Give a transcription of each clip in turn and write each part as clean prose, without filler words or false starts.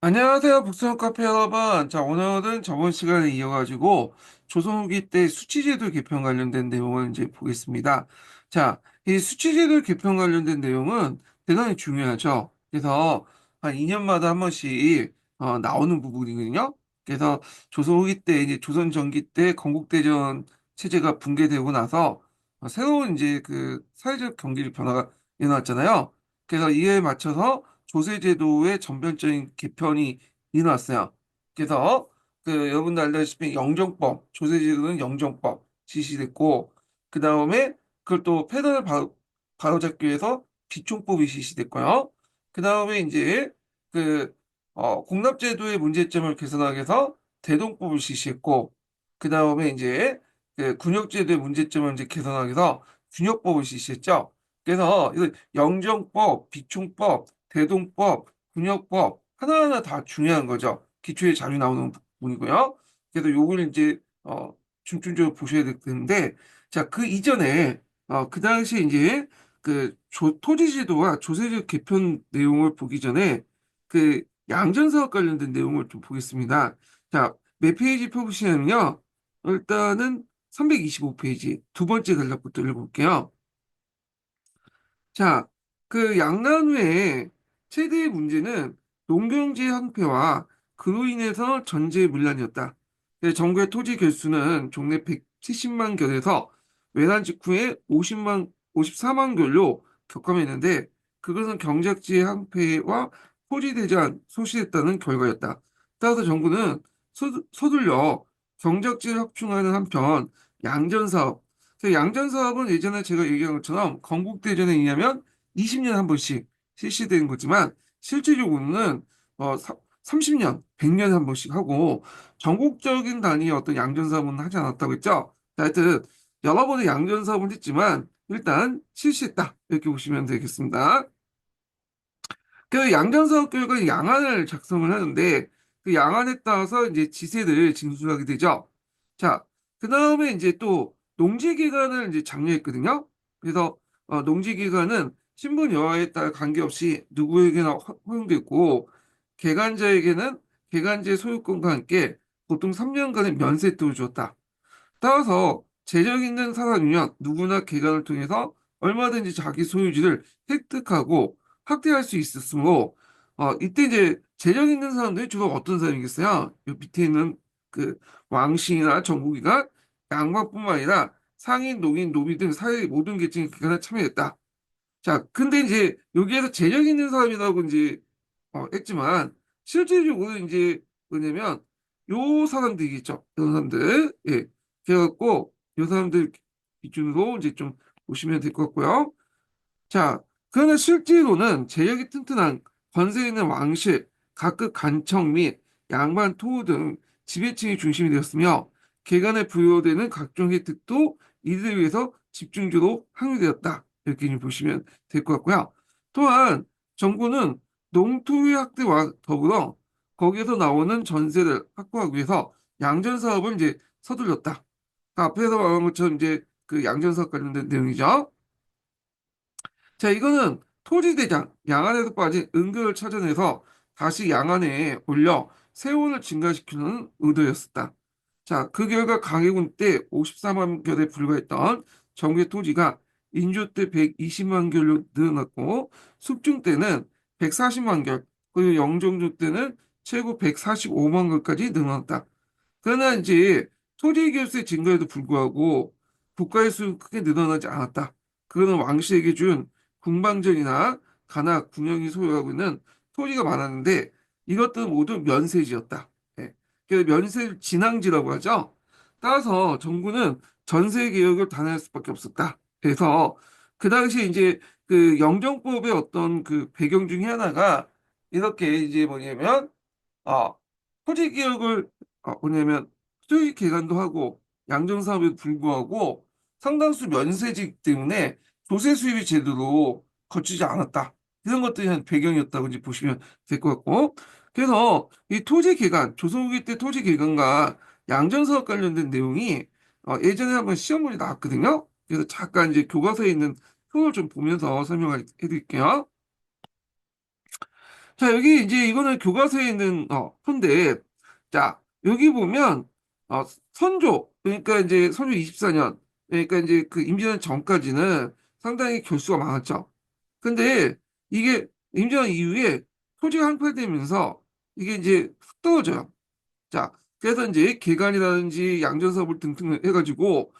안녕하세요, 북스형 카페 여러분. 자, 오늘은 저번 시간에 이어가지고 조선 후기 때 수치제도 개편 관련된 내용을 이제 보겠습니다. 자, 이 수치제도 개편 관련된 내용은 대단히 중요하죠. 그래서 한 2년마다 한 번씩 나오는 부분이거든요. 그래서 조선 후기 때 이제 조선 전기 때 건국대전 체제가 붕괴되고 나서 새로운 이제 그 사회적 경제적 변화가 일어났잖아요. 그래서 이에 맞춰서 조세제도의 전면적인 개편이 일어났어요. 그래서 그 여러분들 알다시피 영정법, 조세제도는 영정법 실시됐고, 그 다음에 그걸 또 폐단을 바로잡기 위해서 비총법이 실시됐고요. 그 다음에 이제 그 공납제도의 문제점을 개선하기 위해서 대동법을 실시했고, 그 다음에 이제 그 군역제도의 문제점을 이제 개선하기 위해서 군역법을 실시했죠. 그래서 이거 영정법, 비총법, 대동법, 군역법 하나하나 다 중요한 거죠. 기초에 자주 나오는 부분이고요. 그래서 요걸 이제 중점적으로 보셔야 되는데, 자, 그 이전에 그 당시에 이제 그 토지지도와 조세제 개편 내용을 보기 전에 그 양전사업 관련된 내용을 좀 보겠습니다. 자, 몇 페이지 펴보시냐면요. 일단은 325페이지 두 번째 단락부터 읽어볼게요. 자, 그 양난후의 최대의 문제는 농경지의 황폐와 그로 인해서 전제의 문란이었다. 정부의 토지 결수는 종래 170만 결에서 외란 직후에 54만 결로 격감했는데 그것은 경작지의 황폐와 토지 대전 소실했다는 결과였다. 따라서 정부는 서둘러 경작지를 확충하는 한편 양전사업, 양전 사업은 예전에 제가 얘기한 것처럼 건국대전에 의하면 20년에 한 번씩 실시되는 거지만 실질적으로는 30년, 100년에 한 번씩 하고 전국적인 단위의 어떤 양전 사업은 하지 않았다고 했죠. 자, 하여튼 여러 번의 양전 사업은 했지만 일단 실시했다. 이렇게 보시면 되겠습니다. 그 양전 사업 결과 양안을 작성을 하는데 그 양안에 따라서 이제 지세를 징수하게 되죠. 자, 그 다음에 이제 또 농지기간을 이제 장려했거든요. 그래서 농지기간은 신분 여하에 따라 관계없이 누구에게나 허용됐고 개간자에게는 개간제 소유권과 함께 보통 3년간의 면세토를 주었다. 따라서 재력 있는 사람이면 누구나 개간을 통해서 얼마든지 자기 소유지를 획득하고 확대할 수 있었으므로 이때 이제 재력 있는 사람들이 주로 어떤 사람이겠어요? 이 밑에 있는 그 왕신이나 정부기관, 양반뿐만 아니라 상인, 농인, 노비 등 사회 모든 계층이 개간에 참여했다. 자, 근데 이제 여기에서 재력 있는 사람이라고 이제 했지만 실질적으로 이제 뭐냐면 요 사람들이겠죠. 요 사람들. 예. 그래갖고 요 사람들 기준으로 이제 좀 보시면 될 것 같고요. 자, 그러나 실제로는 재력이 튼튼한 권세 있는 왕실, 각급 간청 및 양반 토우 등 지배층이 중심이 되었으며 개간에 부여되는 각종 혜택도 이들을 위해서 집중적으로 항의되었다. 이렇게 좀 보시면 될 것 같고요. 또한 정부는 농토의 확대와 더불어 거기에서 나오는 전세를 확보하기 위해서 양전 사업을 이제 서둘렀다. 앞에서 말한 것처럼 이제 그 양전 사업 관련된 내용이죠. 자, 이거는 토지대장, 양안에서 빠진 은근을 찾아내서 다시 양안에 올려 세원을 증가시키는 의도였었다. 자, 그 결과 강해군 때 54만 결에 불과했던 정부의 토지가 인조 때 120만 결로 늘어났고, 숙중 때는 140만 결, 그리고 영종조 때는 최고 145만 결까지 늘어났다. 그러나 이제 토지 결세 증가에도 불구하고 국가의 수는 크게 늘어나지 않았다. 그거는 왕실에게 준 궁방전이나 가나 궁영이 소유하고 있는 토지가 많았는데 이것들은 모두 면세지였다. 예. 그래서 면세 진앙지라고 하죠. 따라서 정부는 전세 개혁을 단행할 수밖에 없었다. 그래서 그 당시에 이제 그 영정법의 어떤 그 배경 중에 하나가 이렇게 이제 뭐냐면 어, 토지 개혁을 뭐냐면 수익 개간도 하고 양정사업에도 불구하고 상당수 면세직 때문에 조세 수입이 제대로 거치지 않았다. 이런 것들이 한 배경이었다고 이제 보시면 될 것 같고. 그래서 이 토지 개간, 조선후기 때 토지 개간과 양정사업 관련된 내용이 예전에 한번 시험문이 나왔거든요. 그래서 잠깐 이제 교과서에 있는 표를 좀 보면서 설명해 드릴게요. 자, 여기 이제 이거는 교과서에 있는 건데, 자, 여기 보면 어, 선조, 그러니까 이제 선조 24년, 그러니까 이제 그 임진왜란 전까지는 상당히 결수가 많았죠. 근데 이게 임진왜란 이후에 토지가 항팔되면서 이게 이제 훅 떨어져요. 자, 그래서 이제 개간이라든지 양전사불 등등 해가지고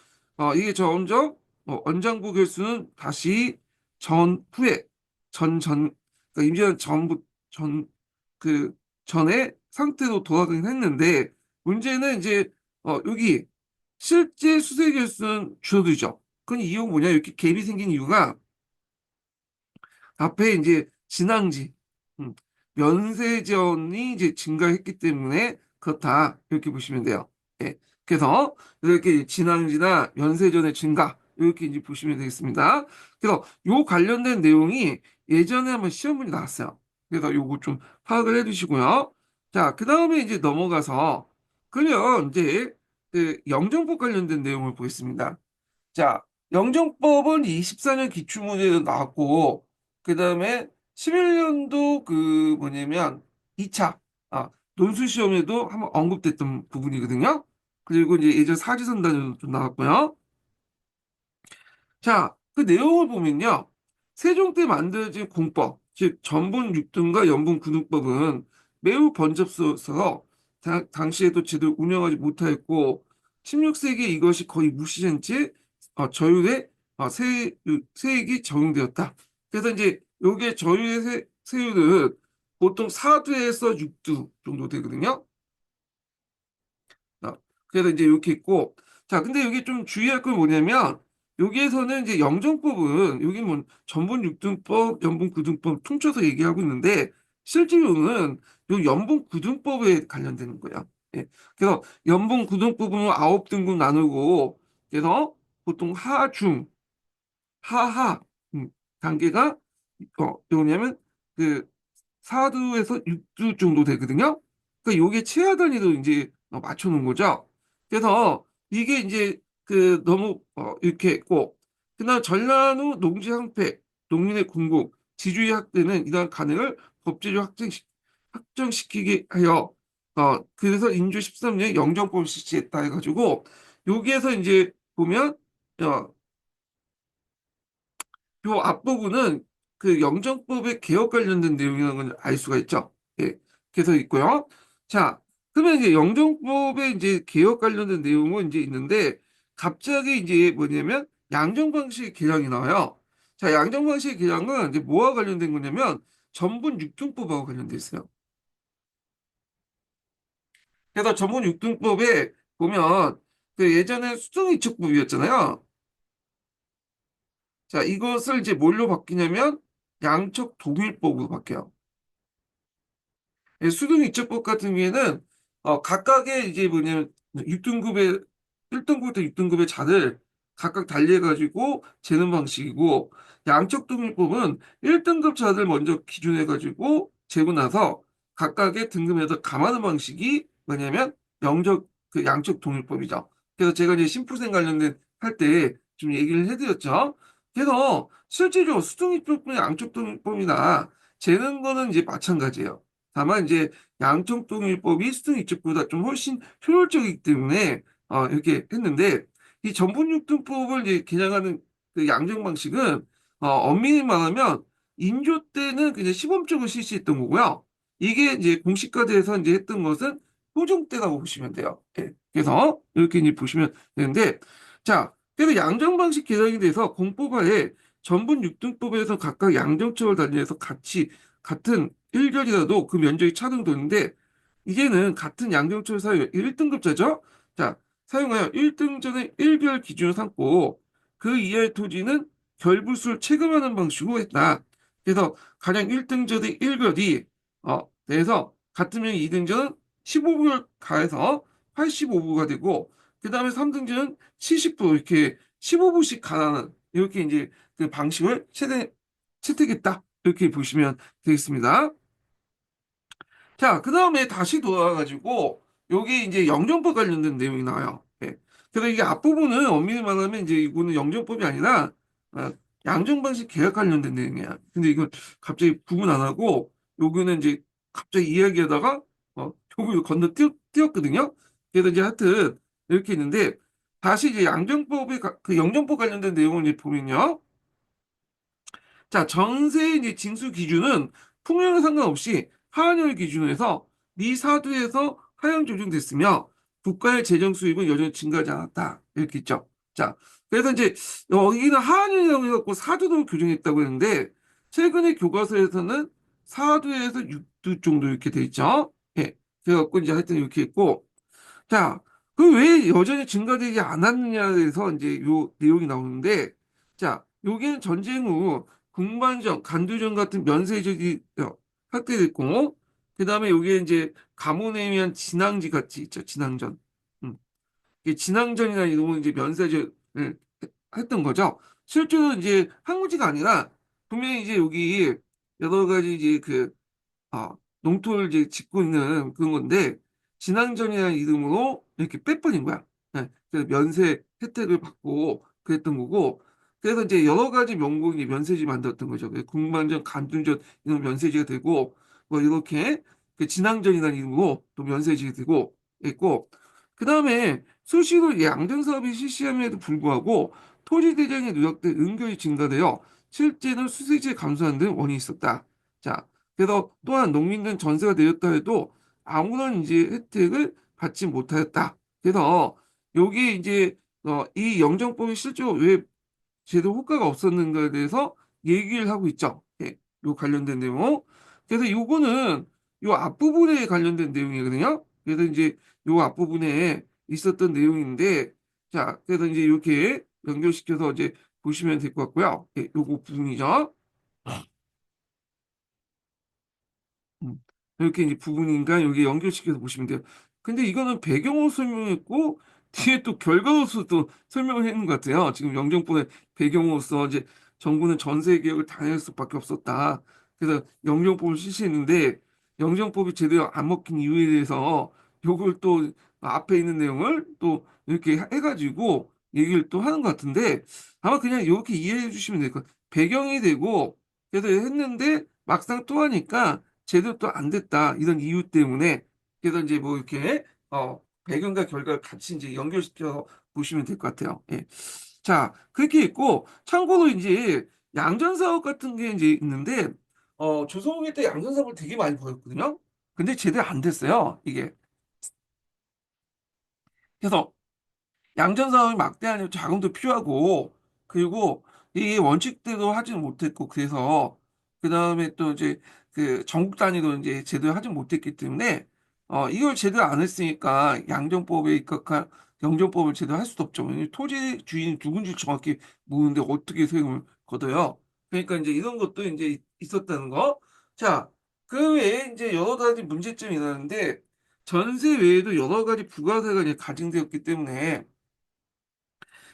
이게 점점 원장부 결수는 다시 전후에 그러니까 임진왜란 전부 전 그 전에 상태로 돌아가긴 했는데 문제는 이제 여기 실제 수세 결수는 줄어들죠. 그건 이유가 뭐냐? 이렇게 갭이 생긴 이유가 앞에 이제 진앙지, 음, 면세전이 이제 증가했기 때문에 그렇다. 이렇게 보시면 돼요. 예. 그래서 이렇게 진앙지나 면세전의 증가, 이렇게 이제 보시면 되겠습니다. 그래서 요 관련된 내용이 예전에 한번 시험문이 나왔어요. 그래서 요거 좀 파악을 해 두시고요. 자, 그 다음에 이제 넘어가서, 그러면 이제 그 영정법 관련된 내용을 보겠습니다. 자, 영정법은 24년 기출문제도 나왔고, 그 다음에 11년도 그 뭐냐면 2차, 논술시험에도 한번 언급됐던 부분이거든요. 그리고 이제 예전 사지선다에도 좀 나왔고요. 자, 그 내용을 보면요. 세종 때 만들어진 공법, 즉 전분 6등과 연분 9등법은 매우 번잡스러워서 당시에도 제대로 운영하지 못하였고 16세기에 이것이 거의 무시한 채 저율의 세액이 적용되었다. 그래서 이제 요게 저율의 세율은 보통 4두에서 6두 정도 되거든요. 그래서 이제 이렇게 있고, 자, 근데 여기 좀 주의할 건 뭐냐면, 여기에서는 이제 영정법은, 여기 뭐, 전분 6등법, 연분 9등법 통쳐서 얘기하고 있는데, 실제로는 요 연분 9등법에 관련되는 거예요. 예. 그래서 연분 9등법은 9등급 나누고, 그래서 보통 하중, 하하, 단계가, 뭐냐면, 그, 4두에서 6두 정도 되거든요. 그러니까 요게 최하 단위로 이제 맞춰놓은 거죠. 그래서 이게 이제 그 너무 이렇게 했고, 그다음 전란 후 농지 항폐, 농민의 공급, 지주의 확대는 이러한 간행을 법제로 확정시키게 하여 그래서 인조 13년에 영정법을 실시했다 해가지고 여기에서 이제 보면 어, 요 앞부분은 그 영정법의 개혁 관련된 내용이라는 걸 알 수가 있죠. 예. 그래서 있고요. 자, 그러면 이제 영정법의 이제 개혁 관련된 내용은 이제 있는데 갑자기 이제 뭐냐면 양정 방식 개량이 나와요. 자, 양정 방식 개량은 이제 뭐와 관련된 거냐면 전분 육등법하고 관련돼 있어요. 그래서 전분 육등법에 보면 그 예전에 수정이축법이었잖아요. 자, 이것을 이제 뭘로 바뀌냐면 양적 동일법으로 바뀌어요. 예, 수능 이체법 같은 경우에는 각각의 이제 뭐냐면 6등급의 1등급부터 6등급의 자를 각각 달리해가지고 재는 방식이고 양적 등급법은 1등급 자들 먼저 기준해가지고 재고 나서 각각의 등급에서 감하는 방식이 뭐냐면 영적 그 양적 동일법이죠. 그래서 제가 이제 심풀생 관련된 할 때 좀 얘기를 해드렸죠. 그래서 실제로 수능 이체법이나 양적 동일법이나 재는 거는 이제 마찬가지예요. 다만 이제 양청동일법이 수등이쪽보다 좀 훨씬 효율적이기 때문에 이렇게 했는데 이 전분육등법을 이제 개량하는 그 양정 방식은 엄밀히 말하면 인조 때는 그냥 시범적으로 실시했던 거고요. 이게 이제 공식화돼서 이제 했던 것은 호종 때라고 보시면 돼요. 예. 그래서 이렇게 이제 보시면 되는데 자, 그래서 양정 방식 개량이 돼서 공법화에 전분 육등법에서 각각 양정처를 달리해서 같은 1결이라도 그 면적이 차등도인데 이제는 같은 양정철 사유 1등급자죠. 자, 사용하여 1등전의 1결 기준을 삼고 그 이하의 토지는 결부수를 체감하는 방식으로 했다. 그래서 가령 1등전의 1결이 내서 같으면 2등전은 15부를 가해서 85부가 되고 그 다음에 3등전은 70부 이렇게 15부씩 가하는 이렇게 이제 그 방식을 채택했다. 이렇게 보시면 되겠습니다. 자, 그 다음에 다시 돌아와가지고, 여기 이제 영정법 관련된 내용이 나와요. 예. 그래서 이게 앞부분은 엄밀히 말하면 이제 이거는 영정법이 아니라, 양정방식 계약 관련된 내용이야. 근데 이건 갑자기 구분 안 하고, 요거는 이제 갑자기 이야기하다가 요거 띄었거든요. 그래서 이제 하여튼 이렇게 있는데 다시 이제 그 영정법 관련된 내용을 이제 보면요. 자, 전세 이제 징수 기준은 풍요에 상관없이 하한율 기준으로 해서 미 사두에서 하향 조정됐으며 국가의 재정 수입은 여전히 증가하지 않았다. 이렇게 있죠. 자, 그래서 이제 여기는 하한율이라고 해갖고 사두도 규정했다고 했는데 최근에 교과서에서는 사두에서 육두 정도 이렇게 돼 있죠. 예. 그래갖고 이제 하여튼 이렇게 있고 자, 그 왜 여전히 증가되지 않았느냐에 대해서 이제 요 내용이 나오는데, 자, 여기는 전쟁 후 군관정, 간두정 같은 면세적이 확대됐고, 그 다음에 여기에 이제 가문에 의한 진앙지 같이 있죠, 진앙전. 이 진앙전이나 이런 이제 면세적을 했던 거죠. 실제로 이제 항우지가 아니라 분명히 이제 여기 여러 가지 이제 농토를 이제 짓고 있는 그런 건데, 진앙전이라는 이름으로 이렇게 빼버린 거야. 네, 그래서 면세 혜택을 받고 그랬던 거고, 그래서 이제 여러 가지 명목이 면세지 만들었던 거죠. 국만전, 간둔전 이런 면세지가 되고, 뭐 이렇게 그 진앙전이라는 이름으로 또 면세지가 되고 있고, 그 다음에 수시로 양전 사업이 실시함에도 불구하고 토지 대장의 누락돼 은결이 증가되어 실제는 수세지에 감소하는 등 원인이 있었다. 자, 그래서 또한 농민들은 전세가 내렸다 해도 아무런 이제 혜택을 받지 못하였다. 그래서 여기 이제 이 영정법이 실제로 왜 제도 효과가 없었는가에 대해서 얘기를 하고 있죠. 예, 요 관련된 내용. 그래서 요거는 요 앞부분에 관련된 내용이거든요. 그래서 이제 요 앞부분에 있었던 내용인데, 자, 그래서 이제 이렇게 연결시켜서 이제 보시면 될 것 같고요. 예, 요거 부분이죠. 음. 이렇게 이제 부분인가 여기 연결시켜서 보시면 돼요. 근데 이거는 배경으로 설명했고 뒤에 또 결과로서 또 설명을 했는 것 같아요. 지금 영정법의 배경으로서 이제 정부는 전세 개혁을 당할 수밖에 없었다. 그래서 영정법을 실시했는데 영정법이 제대로 안 먹힌 이유에 대해서 요걸 또 앞에 있는 내용을 또 이렇게 해가지고 얘기를 또 하는 것 같은데 아마 그냥 이렇게 이해해 주시면 될 것 같아요. 배경이 되고 그래서 했는데 막상 또 하니까 제대로 또 안 됐다. 이런 이유 때문에. 그래서 이제 뭐 이렇게, 배경과 결과를 같이 이제 연결시켜서 보시면 될 것 같아요. 예. 자, 그렇게 있고, 참고로 이제 양전사업 같은 게 이제 있는데, 조선후기 때 양전사업을 되게 많이 벌였거든요. 근데 제대로 안 됐어요. 이게. 그래서 양전 사업이 막대한 자금도 필요하고 그리고 이 원칙대로 하지는 못했고 그래서 그 다음에 또 이제 그 전국 단위로 이제 제대로 하지 못했기 때문에 이걸 제대로 안 했으니까 양정법에 입각한 영정법을 제대로 할 수도 없죠. 왜냐면 토지 주인이 누군지 정확히 모르는데 어떻게 세금을 걷어요? 그러니까 이제 이런 것도 이제 있었다는 거. 자, 그 외에 이제 여러 가지 문제점이 일어나는데 전세 외에도 여러 가지 부가세가 이제 가중되었기 때문에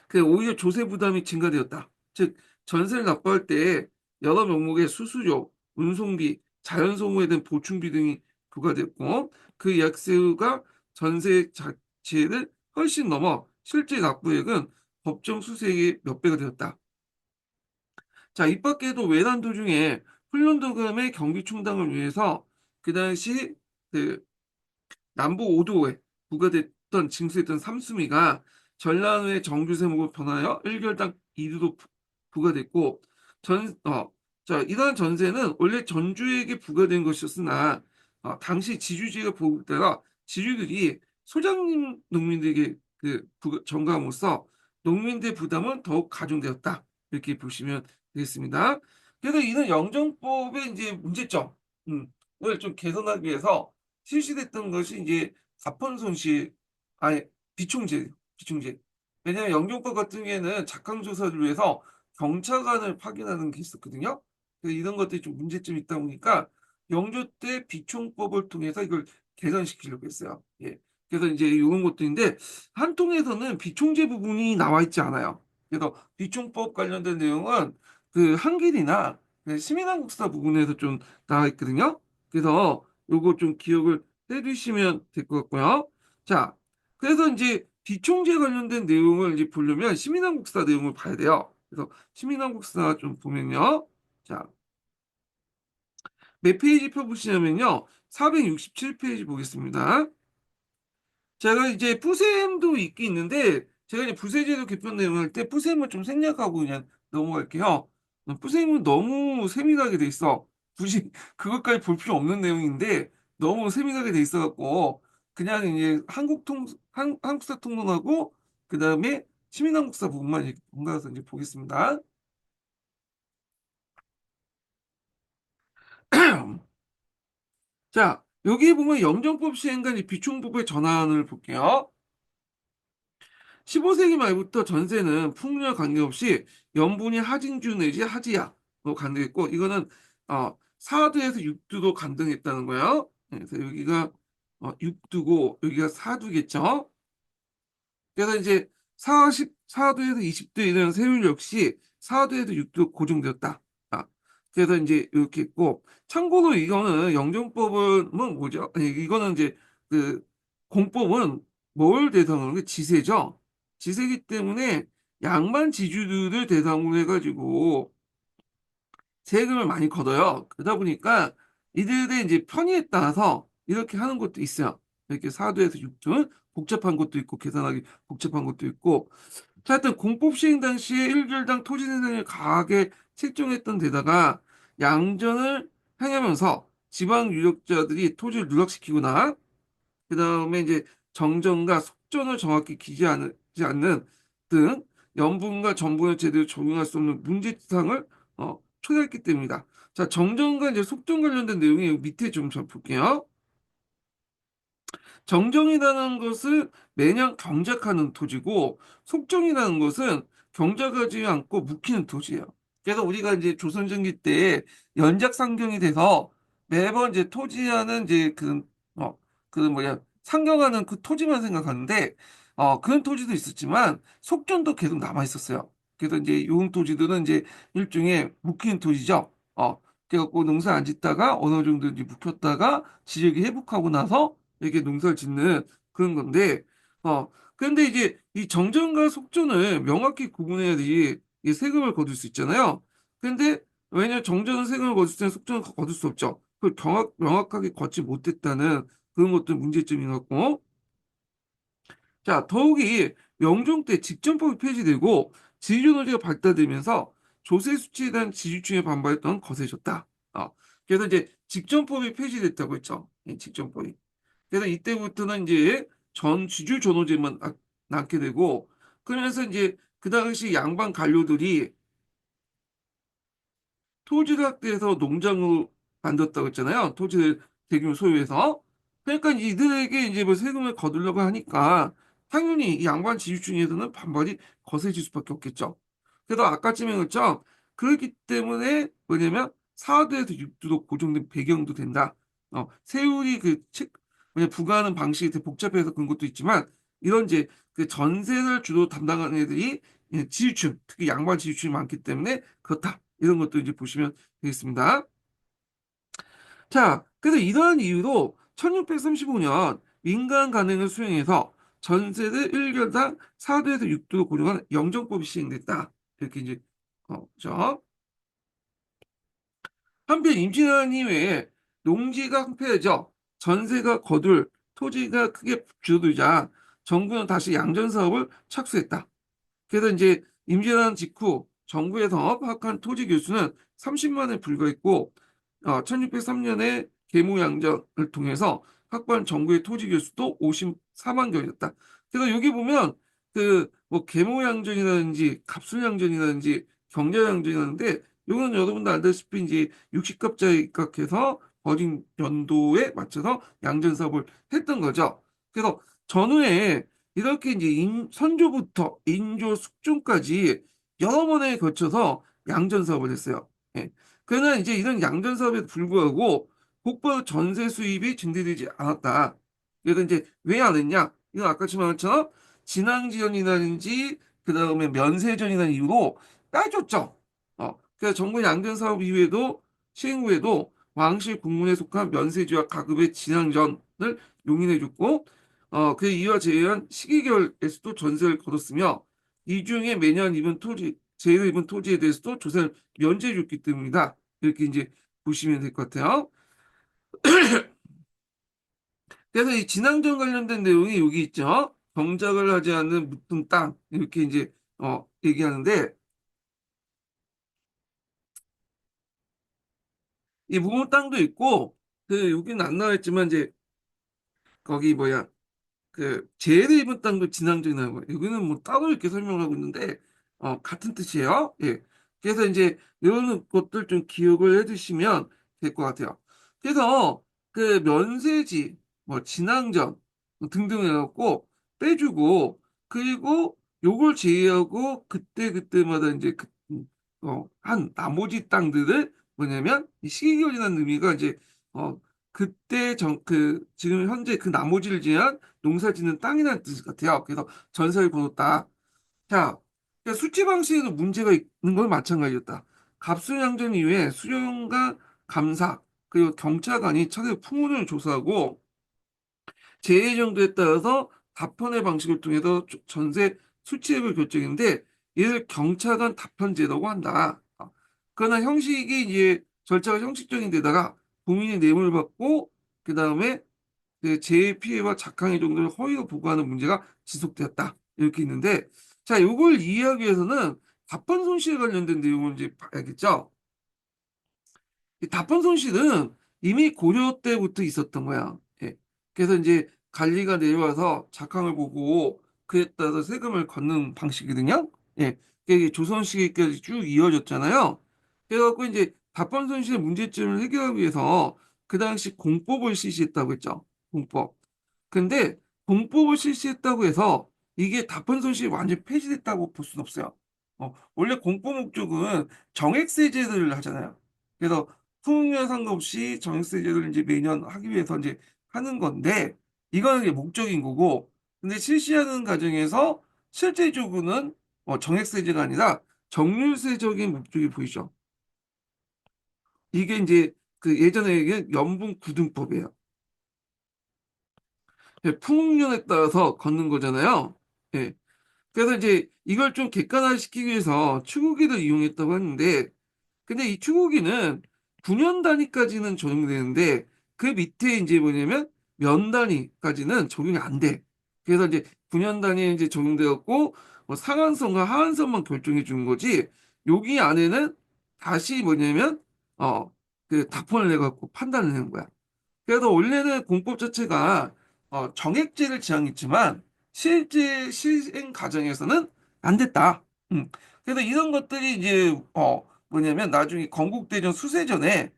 그 오히려 조세 부담이 증가되었다. 즉 전세를 납부할 때 여러 명목의 수수료, 운송비, 자연소모에 대한 보충비 등이 부과됐고 그 약세가 전세 자체를 훨씬 넘어 실제 납부액은 법정 수수액의 몇 배가 되었다. 자, 이 밖에도 외란 도중에 훈련도금의 경비 충당을 위해서 그 당시 그 남부 5도에 부과됐던 징수했던 삼수미가 전라도의 정규세목으로 변하여 1개월당 2두로 부과됐고 전 이러한 전세는 원래 전주에게 부과된 것이었으나 당시 지주지가 보급되어 지주들이 소장님 농민들에게 전가함으로써 농민들 부담은 더욱 가중되었다. 이렇게 보시면 되겠습니다. 그래서 이는 영정법의 이제 문제점, 을 좀 개선하기 위해서 실시됐던 것이 이제 가폰 손실, 아니 비충제. 왜냐하면 영종법 같은 경우에는 작황 조사를 위해서 경찰관을 파견하는 게 있었거든요. 그래서 이런 것들이 좀 문제점이 있다 보니까 영조 때 비총법을 통해서 이걸 개선시키려고 했어요. 예. 그래서 이제 이런 것들인데 한 통에서는 비총제 부분이 나와 있지 않아요. 그래서 비총법 관련된 내용은 그 한길이나 그 시민한국사 부분에서 좀 나와 있거든요. 그래서 요거 좀 기억을 해두시면 될 것 같고요. 자, 그래서 이제 비총재 관련된 내용을 이제 보려면 시민한국사 내용을 봐야 돼요. 그래서 시민한국사 좀 보면요. 자, 몇 페이지 펴보시냐면요. 467페이지 보겠습니다. 제가 이제 부셈도 있긴 있는데, 제가 이제 부세제도 개편 내용을 할 때 부셈을 좀 생략하고 그냥 넘어갈게요. 부셈은 너무 세밀하게 돼 있어. 굳이 그것까지 볼 필요 없는 내용인데, 너무 세밀하게 돼 있어갖고, 그냥 이제 한국사 통론하고, 그 다음에 시민한국사 부분만 이렇게 번갈아서 이제 보겠습니다. 자, 여기 보면 영정법 시행과 이제 비충법의 전환을 볼게요. 15세기 말부터 전세는 풍류와 관계없이 연분이 하진주 내지 하지야로 간등했고, 이거는 4두에서 6두도 간등했다는 거예요. 네, 그래서 여기가 6두고 여기가 4두겠죠. 그래서 이제 4두에서 20두 이런 세율 역시 4두에서 6두 고정되었다. 아, 그래서 이제 이렇게 있고, 참고로 이거는 영정법은 뭐 뭐죠? 아니, 이거는 이제 그 공법은 뭘 대상으로 하는 게 지세죠. 지세기 때문에 양반 지주들을 대상으로 해가지고 세금을 많이 걷어요. 그러다 보니까 이들의 이제 편의에 따라서 이렇게 하는 것도 있어요. 이렇게 4두에서 6두는 복잡한 것도 있고 계산하기 복잡한 것도 있고, 자, 하여튼 공법 시행 당시에 일결당 토지 생산을 강하게 책정했던 데다가 양전을 행하면서 지방 유력자들이 토지를 누락시키거나 그 다음에 이제 정전과 속전을 정확히 기재하지 않는 등 연분과 전분을 제대로 적용할 수 없는 문제상을 초래했기 때문이다. 자, 정전과 이제 속전 관련된 내용이 밑에 좀 볼게요. 정정이라는 것은 매년 경작하는 토지고, 속정이라는 것은 경작하지 않고 묵히는 토지예요. 그래서 우리가 이제 조선전기 때 연작상경이 돼서 매번 이제 토지하는 이제 그 뭐야 상경하는 그 토지만 생각하는데, 그런 토지도 있었지만 속전도 계속 남아 있었어요. 그래서 이제 용 토지들은 이제 일종의 묵히는 토지죠. 그래갖고 농사 안 짓다가 어느 정도 이제 묵혔다가 지역이 회복하고 나서 이렇게 농사를 짓는 그런 건데, 그런데 이제 이 정전과 속전을 명확히 구분해야지 이 세금을 거둘 수 있잖아요. 근데 왜냐면 정전은 세금을 거둘 수 있는 속전은 거둘 수 없죠. 그걸 명확하게 걷지 못했다는 그런 것도 문제점이 같고, 자, 더욱이 명종 때 직전법이 폐지되고 지주노제가 발달되면서 조세 수치에 대한 지주층의 반발이 또한 거세졌다. 그래서 이제 직전법이 폐지됐다고 했죠. 이 직전법이. 그래서 이때부터는 이제 전 지주 전호제만 낳게 되고, 그러면서 이제 그 당시 양반 관료들이 토지를 확대해서 농장으로 만들었다고 했잖아요. 토지를 대규모 소유해서. 그러니까 이들에게 이제 뭐 세금을 거두려고 하니까 당연히 이 양반 지주층에서는 반발이 거세질 수밖에 없겠죠. 그래서 아까 찜했죠. 그렇기 때문에 뭐냐면 4두에서 6두도 고정된 배경도 된다. 세율이 뭐냐 부과하는 방식이 되게 복잡해서 그런 것도 있지만, 이런 이제 그 전세를 주로 담당하는 애들이 지주층, 특히 양반 지주층이 많기 때문에 그렇다. 이런 것도 이제 보시면 되겠습니다. 자, 그래서 이러한 이유로 1635년 민간 간행을 수행해서 전세를 1결당 4도에서 6도로 고정한 영정법이 시행됐다. 이렇게 이제 그죠? 한편 임진왜란 이후에 농지가 황폐해져 전세가 거둘 토지가 크게 줄어들자 정부는 다시 양전 사업을 착수했다. 그래서 이제 임진왜란 직후 정부에서 파악한 토지 교수는 30만에 불과했고, 1603년에 계무양전을 통해서 확보한 정부의 토지 교수도 54만 개였다. 그래서 여기 보면 그 뭐 계무양전이라든지 갑술양전이라든지 경자양전이라는데, 이거는 여러분도 알다시피 이제 60갑자에 입각해서 버린 연도에 맞춰서 양전 사업을 했던 거죠. 그래서 전후에 이렇게 이제 선조부터 인조 숙종까지 여러 번에 걸쳐서 양전 사업을 했어요. 예. 그러나 이제 이런 양전 사업에도 불구하고 곧바로 전세 수입이 증대되지 않았다. 그래서 이제 왜 안 했냐? 이건 아까 말한 것처럼 진앙지연이라든지 그 다음에 면세전이라는 이유로 따줬죠. 그래서 정부 양전 사업 이후에도 시행 후에도 왕실 국문에 속한 면세지와 가급의 진앙전을 용인해줬고, 그 이와 제외한 시기결에서도 전세를 거뒀으며, 이 중에 매년 입은 토지, 제를 입은 토지에 대해서도 조세를 면제해줬기 때문이다. 이렇게 이제 보시면 될 것 같아요. 그래서 이 진앙전 관련된 내용이 여기 있죠. 경작을 하지 않는 묻은 땅 이렇게 이제 얘기하는데 이 묵은 땅도 있고 그 여기는 안 나와 있지만 이제 거기 뭐야 그 재해를 입은 땅도 진앙전이라고 해요. 여기는 뭐 따로 이렇게 설명하고 있는데 같은 뜻이에요. 예. 그래서 이제 이런 것들 좀 기억을 해두시면 될 것 같아요. 그래서 그 면세지, 뭐 진앙전 등등 해갖고 빼주고 그리고 요걸 제외하고 그때 그때마다 이제 한 나머지 땅들을 뭐냐면 이 시기결이라는 의미가 이제 어 그때 지금 현재 그 나머지를 지은 농사 짓는 땅이라는 뜻 같아요. 그래서 전세를 거뒀다. 자, 그러니까 수치 방식에도 문제가 있는 건 마찬가지였다. 갑수양전 이후에 수령과 감사 그리고 경찰관이 차례 풍문을 조사하고 재해 정도에 따라서 답편의 방식을 통해서 전세 수취액을 결정했는데 이를 경찰관 답편제라고 한다. 그러나 형식이 이제 절차가 형식적인 데다가 국민의 뇌물을 받고 그 다음에 재해 피해와 작황의 정도를 허위로 보고하는 문제가 지속되었다. 이렇게 있는데 자, 이걸 이해하기 위해서는 답판 손실에 관련된 내용을 이제 봐야겠죠. 이 답판 손실은 이미 고려 때부터 있었던 거야. 예. 그래서 이제 관리가 내려와서 작황을 보고 그에 따라서 세금을 걷는 방식이거든요. 예. 그게 조선 시기까지 쭉 이어졌잖아요. 그래갖고 이제 답판 손실의 문제점을 해결하기 위해서 그 당시 공법을 실시했다고 했죠. 공법. 근데 공법을 실시했다고 해서 이게 답판 손실이 완전히 폐지됐다고 볼 수는 없어요. 원래 공법 목적은 정액세제를 하잖아요. 그래서 수년 상관없이 정액세제를 이제 매년 하기 위해서 이제 하는 건데 이거는 이제 목적인 거고 근데 실시하는 과정에서 실제적으로는 정액세제가 아니라 정률세적인 목적이 보이죠. 이게 이제 그 예전에 얘기한 연분구등법이에요. 예, 풍년에 따라서 걷는 거잖아요. 예. 그래서 이제 이걸 좀 객관화시키기 위해서 추구기를 이용했다고 하는데 근데 이 추구기는 9년 단위까지는 적용되는데 그 밑에 이제 뭐냐면 면 단위까지는 적용이 안 돼. 그래서 이제 9년 단위에 이제 적용되었고 뭐 상한선과 하한선만 결정해 주는 거지. 여기 안에는 다시 뭐냐면 그 답변을 해갖고 판단을 하는 거야. 그래서 원래는 공법 자체가 정액제를 지향했지만 실제 실행 과정에서는 안 됐다. 그래서 이런 것들이 이제 뭐냐면 나중에 건국대전 수세전에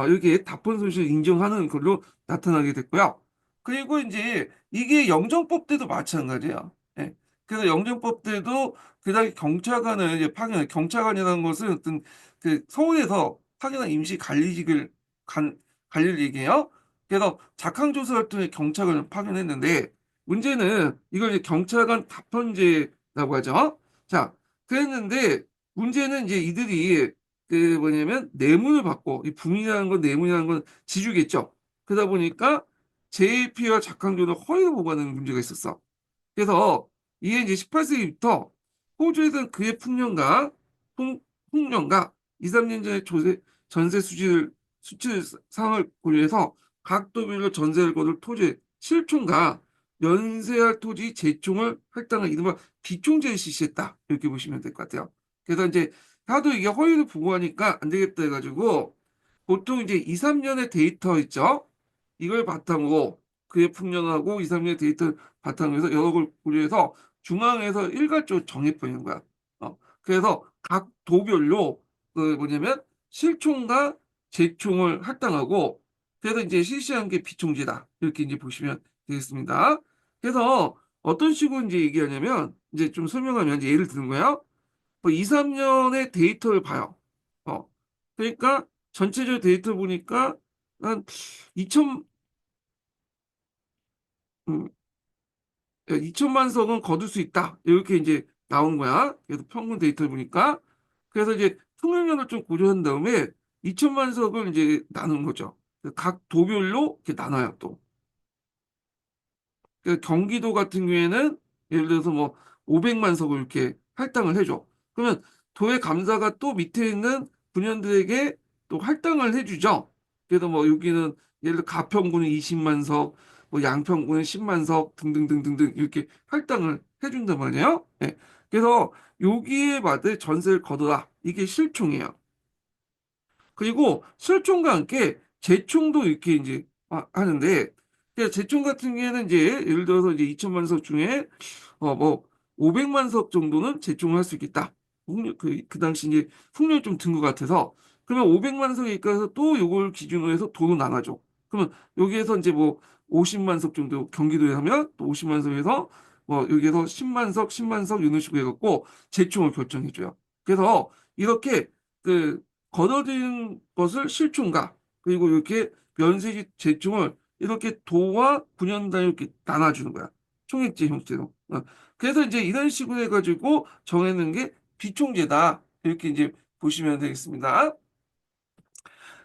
이렇게 답헌 소식을 인정하는 걸로 나타나게 됐고요. 그리고 이제 이게 영정법 때도 마찬가지예요. 예. 그래서 영정법 때도 그다음에 경찰관을 이제 경찰관이라는 것은 어떤 그 서울에서 파견한 임시 관리를 얘기해요. 그래서 작황조사를 통해 경찰관을 파견했는데 문제는 이걸 이제 경찰관 답헌제라고 하죠. 자, 그랬는데 문제는 이제 이들이 그 뭐냐면 뇌물을 받고 이 분이라는 건 뇌물이라는 건 지주겠죠. 그러다 보니까 JP와 작황조사를 허위로 보고하는 문제가 있었어. 그래서 이게 이제 18세기부터 호주에서는 그의 풍년과 2, 3년 전에 전세 수출 상황을 고려해서 각 도별로 전세를 거둘 토지 실총과 연세할 토지 재총을 할당한 이른바 비총제를 실시했다. 이렇게 보시면 될 것 같아요. 그래서 이제 하도 이게 허위를 보고하니까 안 되겠다 해가지고 보통 이제 2, 3년의 데이터 있죠? 이걸 바탕으로 그의 풍년하고 2, 3년의 데이터 바탕으로 해서 여러 걸 고려해서 중앙에서 일괄적으로 정해버리는 거야. 그래서 각 도별로 그 뭐냐면 실총과 재총을 할당하고 그래서 이제 실시한 게 비총제다. 이렇게 이제 보시면 되겠습니다. 그래서 어떤 식으로 이제 얘기하냐면 이제 좀 설명하면 이제 예를 드는 거예요. 뭐 2, 3년의 데이터를 봐요. 어. 그러니까 전체적 데이터 보니까 한 2천, 음, 2천만 석은 거둘 수 있다. 이렇게 이제 나온 거야. 그래서 평균 데이터를 보니까. 그래서 이제 통행량을 좀 고려한 다음에 2천만 석을 이제 나눈 거죠. 각 도별로 이렇게 나눠요, 또. 그 경기도 같은 경우에는 예를 들어서 뭐 500만 석을 이렇게 할당을 해줘. 그러면 도의 감사가 또 밑에 있는 군현들에게 또 할당을 해주죠. 그래서 뭐 여기는 예를 들어 가평구는 20만 석, 뭐 양평구는 10만 석 등등등등등 이렇게 할당을 해준단 말이에요. 예. 그래서 여기에 맞게 전세를 거둬라. 이게 실총이에요. 그리고 실총과 함께 재총도 이렇게 이제 하는데, 그래서 재총 같은 경우에는 이제 예를 들어서 이제 2천만 석 중에 뭐 500만 석 정도는 재총을 할 수 있겠다. 그 당시 이제 풍력이 좀 든 것 같아서 그러면 500만 석에 입가해서 또 요걸 기준으로 해서 도로 나눠줘. 그러면 여기에서 이제 뭐 50만 석 정도 경기도에 하면 또 50만 석에서 뭐 여기에서 10만 석, 10만 석 이런 식으로 해갖고 재총을 결정해줘요. 그래서 이렇게 그 거둬들인 것을 실총과 그리고 이렇게 면세지 재총을 이렇게 도와 군연 단위로 이렇게 나눠주는 거야. 총액제 형태로. 그래서 이제 이런 식으로 해가지고 정해놓은 게 비총제다. 이렇게 이제 보시면 되겠습니다.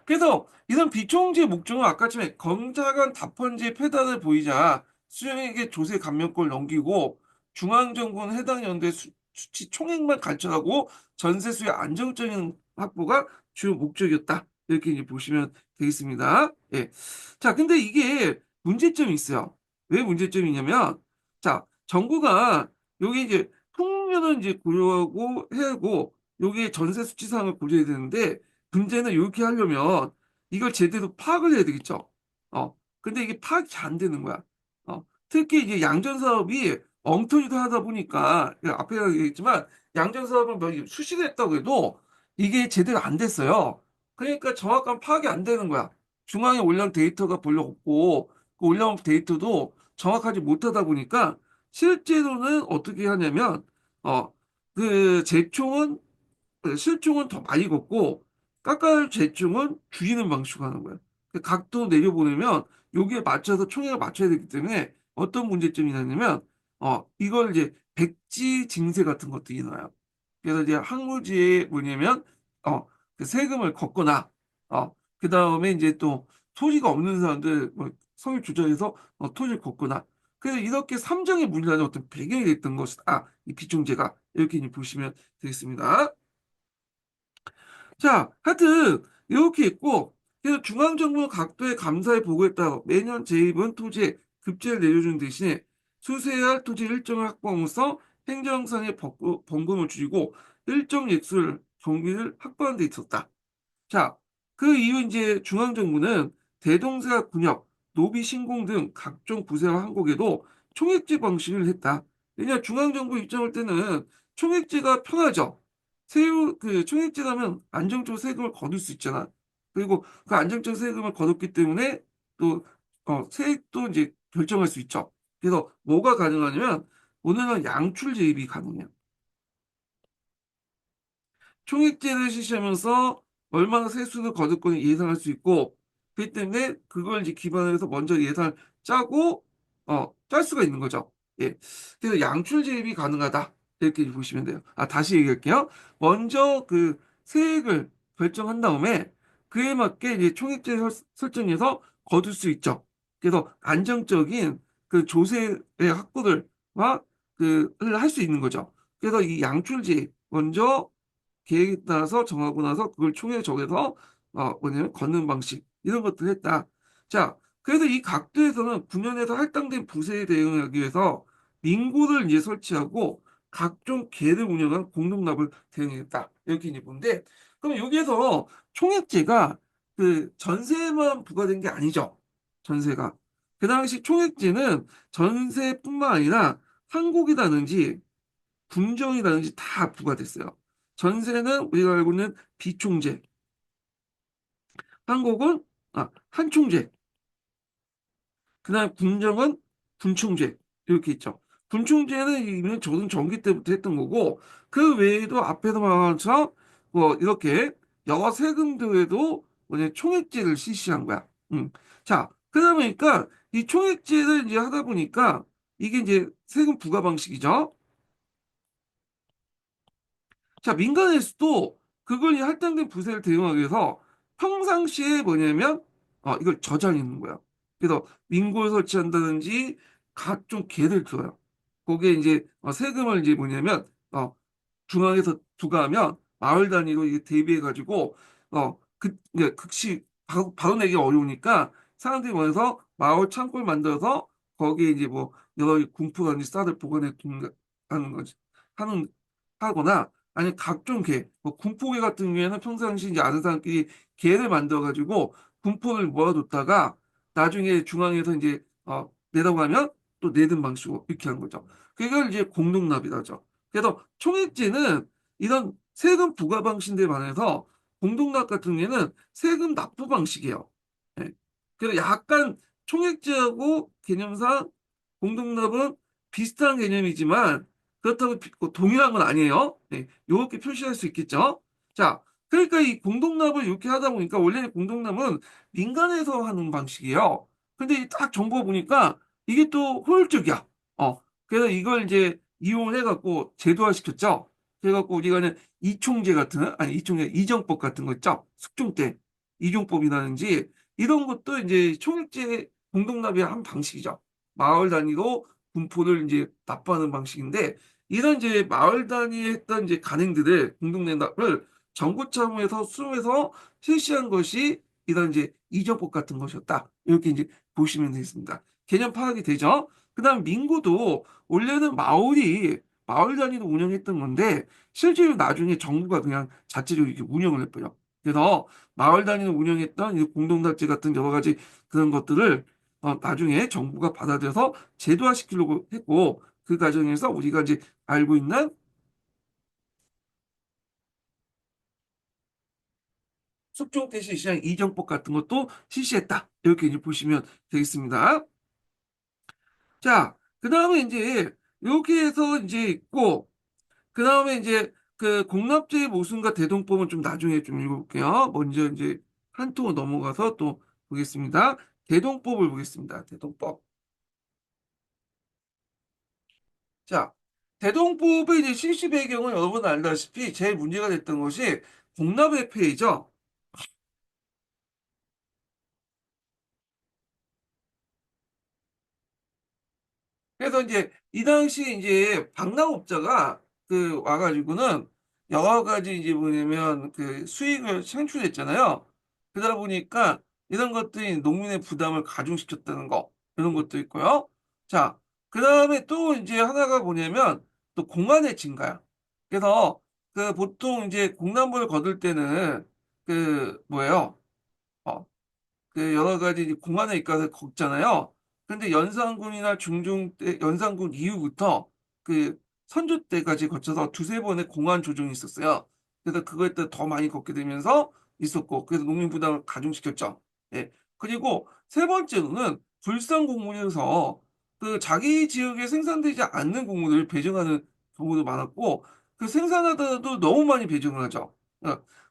그래서 이런 비총제 목적은 아까처럼 검사관 답헌제 폐단을 보이자 수령에게 조세 감면권을 넘기고 중앙정부는 해당 연대 수치 총액만 관철하고 전세수의 안정적인 확보가 주요 목적이었다. 이렇게 이제 보시면 되겠습니다. 예. 자, 근데 이게 문제점이 있어요. 왜 문제점이 있냐면, 자, 정부가 여기 이제 풍년은 이제 고려하고 해야 하고, 여기에 전세 수치상을 고려해야 되는데, 문제는 이렇게 하려면 이걸 제대로 파악을 해야 되겠죠. 근데 이게 파악이 잘 안 되는 거야. 특히 이제 양전 사업이 엉터리도 하다 보니까 앞에 얘기했지만 양전 사업을 뭐 수시를 했다고 해도 이게 제대로 안 됐어요. 그러니까 정확한 파악이 안 되는 거야. 중앙에 올라온 데이터가 별로 없고 그 올라온 데이터도 정확하지 못하다 보니까 실제로는 어떻게 하냐면 그 재총은 실종은 더 많이 걷고 깎아줄 재충은 줄이는 방식으로 하는 거예요. 그 각도 내려보내면 여기에 맞춰서 총액을 맞춰야 되기 때문에 어떤 문제점이 나냐면 이걸 이제 백지 징세 같은 것들이 나요. 그래서 이제 항무지에 뭐냐면 그 세금을 걷거나 그 다음에 이제 또 토지가 없는 사람들 뭐 서울 조정에서 토지를 걷거나 그래서 이렇게 삼정의 문제라는 어떤 배경이 됐던 것이다. 이 비중제가 이렇게 이제 보시면 되겠습니다. 자, 하여튼 이렇게 있고 그래서 중앙정부 각도의 감사의 보고에 따라 매년 재입은 토지에 급제를 내려주는 대신에 수세해야 할 토지 일정을 확보함으로써 행정상의 번금을 줄이고 일정 액수를 경비를 확보하는 데 있었다. 자, 그 이후 이제 중앙정부는 대동사 군역, 노비 신공 등 각종 부세와 항목에도 총액제 방식을 했다. 왜냐 중앙정부 입장할 때는 총액제가 편하죠. 그 총액제라면 안정적 세금을 거둘 수 있잖아. 그리고 그 안정적 세금을 거뒀기 때문에 또 세액도 이제 결정할 수 있죠. 그래서 뭐가 가능하냐면 오늘은 양출 재입이 가능해요. 총액제를 실시하면서 얼마나 세수를 거둘 건지 예상할 수 있고 그렇기 때문에 그걸 이제 기반으로 해서 먼저 예산을 짜고 짤 수가 있는 거죠. 예. 그래서 양출 재입이 가능하다. 이렇게 보시면 돼요. 다시 얘기할게요. 먼저 그 세액을 결정한 다음에 그에 맞게 이제 총액제 설정해서 거둘 수 있죠. 그래서 안정적인 그 조세의 확보들과 그를 할 수 있는 거죠. 그래서 이 양출제 먼저 계획에 따라서 정하고 나서 그걸 총액 정해서 뭐냐면 걷는 방식 이런 것들을 했다. 자, 그래서 이 각도에서는 군연에서 할당된 부세에 대응하기 위해서 민구를 이제 설치하고 각종 계를 운영한 공동납을 대응했다. 이렇게 이제 보는데 그럼 여기에서 총액제가 그 전세만 부과된 게 아니죠. 전세가. 그 당시 총액제는 전세뿐만 아니라 한국이라든지 군정이라든지 다 부과됐어요. 전세는 우리가 알고 있는 비총재, 한국은 한총재, 그다음 군정은 군총재 이렇게 있죠. 군총재는 이미 조선 전기 때부터 했던 거고 그 외에도 앞에서 말한 것처럼 뭐 이렇게 여가 세금도에도 뭐냐 총액제를 실시한 거야. 자, 그러다 보니까 이 총액제를 이제 하다 보니까 이게 이제 세금 부과 방식이죠. 자, 민간에서도 그걸 이 할당된 부세를 대응하기 위해서 평상시에 뭐냐면 이걸 저장해놓는 거야. 그래서 민고를 설치한다든지 각종 계를 줘요. 거기에 이제 세금을 이제 뭐냐면 중앙에서 부과하면 마을 단위로 이게 대비해가지고 극시 바로 내기 어려우니까 사람들이 모여서 마을 창고를 만들어서 거기에 이제 뭐 여러 군포라든지 쌀을 보관해 두는 하는 거지 하는 하거나 아니면 각종 개, 뭐 군포개 같은 경우에는 평상시 이제 아는 사람끼리 개를 만들어 가지고 군포를 모아뒀다가 나중에 중앙에서 이제 내려가면 또 내든 방식으로 이렇게 하는 거죠. 그걸 이제 공동납이라죠. 그래서 총액제는 이런 세금 부과 방식에 반해서 공동납 같은 경우에는 세금 납부 방식이에요. 예. 그래서 약간 총액제하고 개념상 공동납은 비슷한 개념이지만 그렇다고 동일한 건 아니에요. 네. 이렇게 표시할 수 있겠죠. 자, 그러니까 이 공동납을 이렇게 하다 보니까 원래는 공동납은 민간에서 하는 방식이에요. 근데 딱 정보 보니까 이게 또 효율적이야. 그래서 이걸 이제 이용을 해갖고 제도화 시켰죠. 그래갖고 우리가는 이총제 같은, 아니, 이총제, 이정법 같은 거 있죠? 숙종 때 이종법이라든지 이런 것도 이제 총액제 공동납의 한 방식이죠. 마을 단위로 분포를 이제 납부하는 방식인데 이런 이제 마을 단위에 했던 이제 간행들을 공동납을 정부 차원에서 수용해서 실시한 것이 이런 이제 이정법 같은 것이었다. 이렇게 이제 보시면 되겠습니다. 개념 파악이 되죠? 그다음 민구도 원래는 마을 단위로 운영했던 건데 실제로 나중에 정부가 그냥 자체적으로 이렇게 운영을 해버려. 그래서 마을 단위로 운영했던 이 공동단체 같은 여러 가지 그런 것들을 나중에 정부가 받아들여서 제도화시키려고 했고 그 과정에서 우리가 이제 알고 있는 숙종 대시 시장 이정법 같은 것도 실시했다. 이렇게 이제 보시면 되겠습니다. 자, 그 다음에 이제 이렇게 해서 이제 있고 그 다음에 이제 그 공납제의 모순과 대동법은 좀 나중에 좀 읽어볼게요. 먼저 이제 한 통 넘어가서 또 보겠습니다. 대동법을 보겠습니다. 대동법. 자, 대동법의 이제 실시 배경은 여러분 알다시피 제일 문제가 됐던 것이 공납의 폐해죠. 그래서 이제 이 당시 이제 방랑업자가 그 와가지고는 여러 가지 이제 뭐냐면 그 수익을 창출했잖아요. 그러다 보니까 이런 것들이 농민의 부담을 가중시켰다는 거 이런 것도 있고요. 자, 그 다음에 또 이제 하나가 뭐냐면 또 공안의 증가야. 그래서 그 보통 이제 공납을 거둘 때는 그 뭐예요? 어, 그 여러 가지 이제 공안에 입각을 걷잖아요. 근데 연산군이나 중종 때, 연산군 이후부터 그 선조 때까지 거쳐서 두세 번의 공안 조정이 있었어요. 그래서 그거에 따라 더 많이 걷게 되면서 있었고, 그래서 농민 부담을 가중시켰죠. 예. 그리고 세 번째로는 불상 공무원에서 그 자기 지역에 생산되지 않는 곡물을 배정하는 경우도 많았고, 그 생산하다가도 너무 많이 배정을 하죠.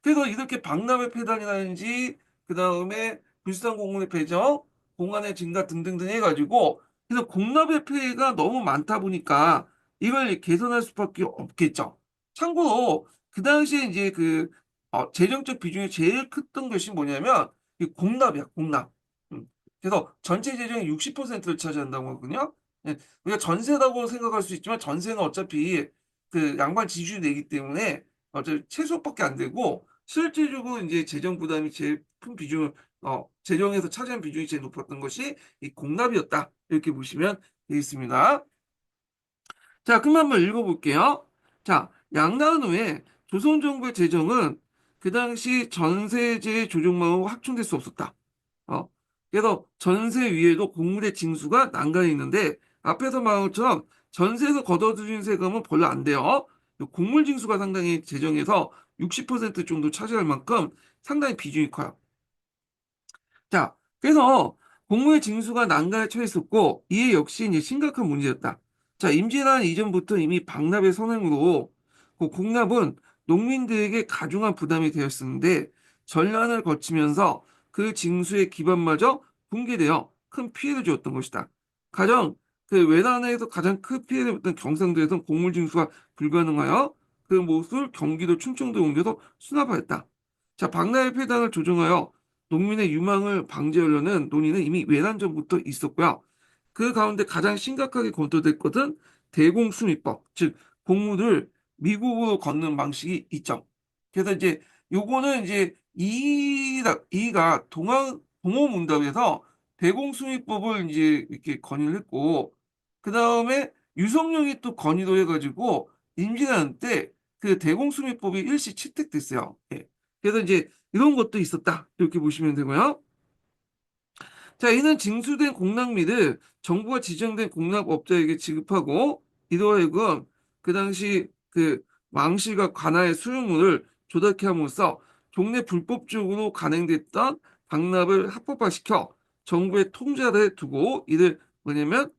그래서 이렇게 박람회 폐단이라든지 그 다음에 불상 공문의 배정, 공간의 증가 등등등 해가지고 그래서 공납의 피해가 너무 많다 보니까 이걸 개선할 수밖에 없겠죠. 참고로 그 당시에 이제 그 재정적 비중이 제일 컸던 것이 뭐냐면 이 공납이야, 공납. 음. 그래서 전체 재정의 60%를 차지한다고 하거든요. 예, 우리가 전세라고 생각할 수 있지만 전세는 어차피 그 양반 지주이 내기 때문에 어차피 최소밖에 안 되고 실질적으로 이제 재정 부담이 제일 큰 비중을 재정에서 차지한 비중이 제일 높았던 것이 이 공납이었다. 이렇게 보시면 되겠습니다. 자, 그럼 한번 읽어볼게요. 자, 양나은 후에 조선 정부의 재정은 그 당시 전세제 조정망으로 확충될 수 없었다. 어, 그래서 전세 위에도 곡물의 징수가 난간에 있는데 앞에서 말한 것처럼 전세에서 걷어들인 세금은 별로 안 돼요. 곡물 징수가 상당히 재정에서 60% 정도 차지할 만큼 상당히 비중이 커요. 자, 그래서 공무의 징수가 난간에 처했었고 이에 역시 이제 심각한 문제였다. 자, 임진왜란 이전부터 이미 박납의 선행으로 그 공납은 농민들에게 가중한 부담이 되었었는데 전란을 거치면서 그 징수의 기반마저 붕괴되어 큰 피해를 주었던 것이다. 가령 그 외란에서 가장 큰 피해를 입었던 경상도에서는 곡물 징수가 불가능하여 그 몫을 경기도 충청도에 옮겨서 수납하였다. 자, 박나의 폐단을 조정하여 농민의 유망을 방지하려는 논의는 이미 외란 전부터 있었고요. 그 가운데 가장 심각하게 검토될 것은 대공수미법, 즉 공무를 미국으로 걷는 방식이 있죠. 그래서 이제 요거는 이제 이가 동호문답에서 대공수미법을 이제 이렇게 건의를 했고, 그 다음에 유성룡이 또 건의도 해가지고 임진왜란 때 그 대공수미법이 일시 채택됐어요. 예. 그래서 이제 이런 것도 있었다. 이렇게 보시면 되고요. 자, 이는 징수된 공납미를 정부가 지정된 공납업자에게 지급하고 이로 하여금 그 당시 그 왕실과 관아의 수용물을 조달케 함으로써 종래 불법적으로 간행됐던 방납을 합법화시켜 정부의 통제하에 두고 이를 뭐냐면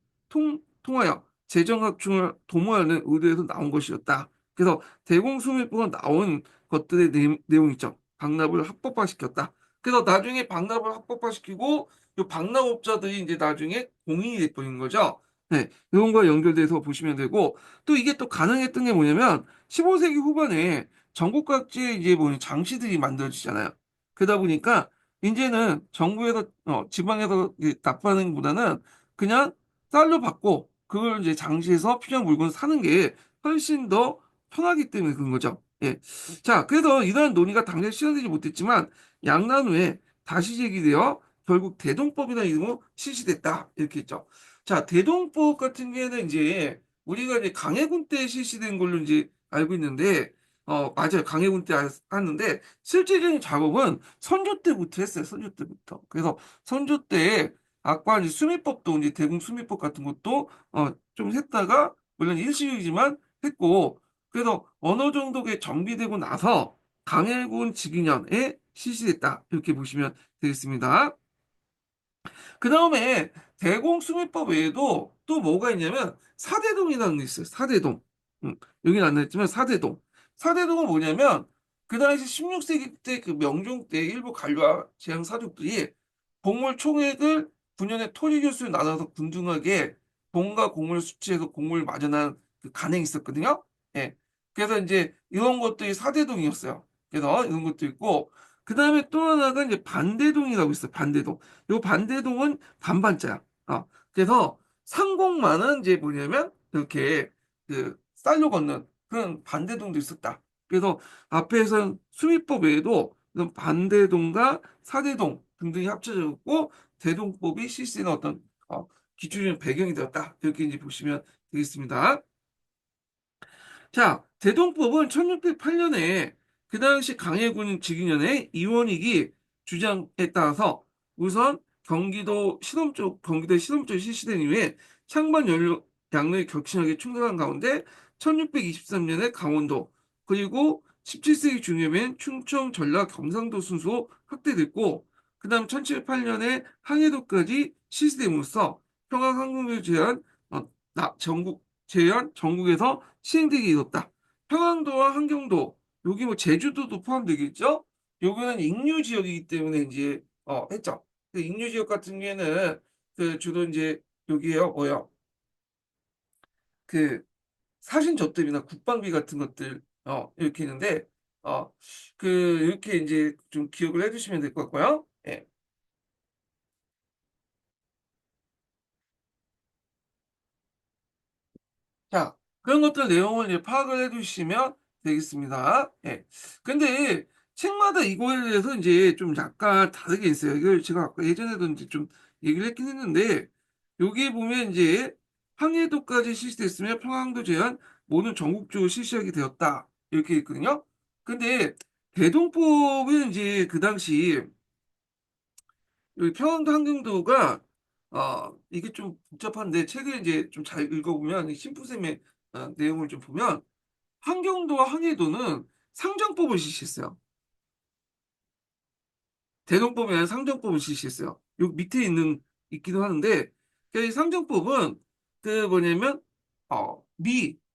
통하여 재정 확충을 도모하는 의도에서 나온 것이었다. 그래서 대공수밀법가 나온 것들의 내용 있죠. 방납을 합법화시켰다. 그래서 나중에 방납을 합법화시키고 이 방납업자들이 이제 나중에 공인이 돼버린 거죠. 네, 이런 거 연결돼서 보시면 되고 또 이게 또 가능했던 게 뭐냐면 15세기 후반에 전국 각지에 이제 뭐 장시들이 만들어지잖아요. 그러다 보니까 이제는 정부에서 지방에서 납부하는 것보다는 그냥 쌀로 받고 그걸 이제 장시해서 필요한 물건을 사는 게 훨씬 더 편하기 때문에 그런 거죠. 예. 자, 그래서 이러한 논의가 당장 실현되지 못했지만 양난 후에 다시 제기되어 결국 대동법이라는 이름으로 실시됐다. 이렇게 했죠. 자, 대동법 같은 경우에는 이제 우리가 이제 강해군 때 실시된 걸로 이제 알고 있는데, 맞아요. 강해군 때 하는데, 실질적인 작업은 선조 때부터 했어요. 선조 때부터. 그래서 선조 때 아까 이제 수미법도 이제 대궁 수미법 같은 것도 좀 했다가 물론 일시이지만 했고, 그래서 어느 정도가 정비되고 나서 강해군 직위년에 실시됐다. 이렇게 보시면 되겠습니다. 그 다음에 대공수밀법 외에도 또 뭐가 있냐면 사대동이라는 게 있어요. 사대동. 여기는 안 나왔지만 사대동. 사대동은 뭐냐면 그 당시 16세기 때 그 명종 때 일부 관료와 재향 사족들이 곡물 총액을 군연의 토지 교수에 나눠서 군중하게 돈과 곡물 수치해서 곡물을 마련한 그 간행이 있었거든요. 예. 그래서 이제 이런 것들이 사대동이었어요. 그래서 이런 것도 있고 그 다음에 또 하나가 이제 반대동이라고 있어요. 반대동. 요 반대동은 반반자야. 그래서 상공만은 이제 뭐냐면 이렇게 그 쌀로 걷는 그런 반대동도 있었다. 그래서 앞에서 수미법 외에도 이런 반대동과 사대동 등등이 합쳐졌고 대동법이 실시된 어떤 기준적 배경이 되었다. 이렇게 이제 보시면 되겠습니다. 자, 대동법은 1608년에 그 당시 강해군 직위년의 이원익이 주장에 따라서 우선 경기도 시범 쪽 실시된 이후에 창반 연료 양로의 격심하게 충돌한 가운데 1623년에 강원도 그리고 17세기 중엽엔 충청, 전라, 경상도 순으로 확대됐고 그다음 1708년에 항해도까지 실시됨으로써 평화항공을 제한 전국에서 시행되게 이뤘다. 평안도와 함경도, 여기 뭐 제주도도 포함되겠죠? 여기는 익류 지역이기 때문에 이제 했죠. 그 익류 지역 같은 경우에는 그 주로 이제 여기에요, 뭐요? 그 사신 접대비나 국방비 같은 것들 이렇게 있는데 어 그 이렇게 이제 좀 기억을 해두시면 될 것 같고요. 예. 자, 그런 것들 내용을 이제 파악을 해두시면 되겠습니다. 예. 근데 책마다 이거에 대해서 이제 좀 약간 다르게 있어요. 이걸 제가 아까 예전에도 이제 좀 얘기를 했긴 했는데, 여기 보면 이제 항해도까지 실시됐으며 평항도 제한 모든 전국적으로 실시하게 되었다. 이렇게 있거든요. 근데 대동법은 이제 그 당시 여기 평안도 항경도가 이게 좀 복잡한데 책을 이제 좀 잘 읽어보면 이 심프쌤의 내용을 좀 보면 환경도와 항해도는 상정법을 실시했어요. 대동법이 아니라 상정법을 실시했어요. 요 밑에 있기도 하는데 이 상정법은 그 뭐냐면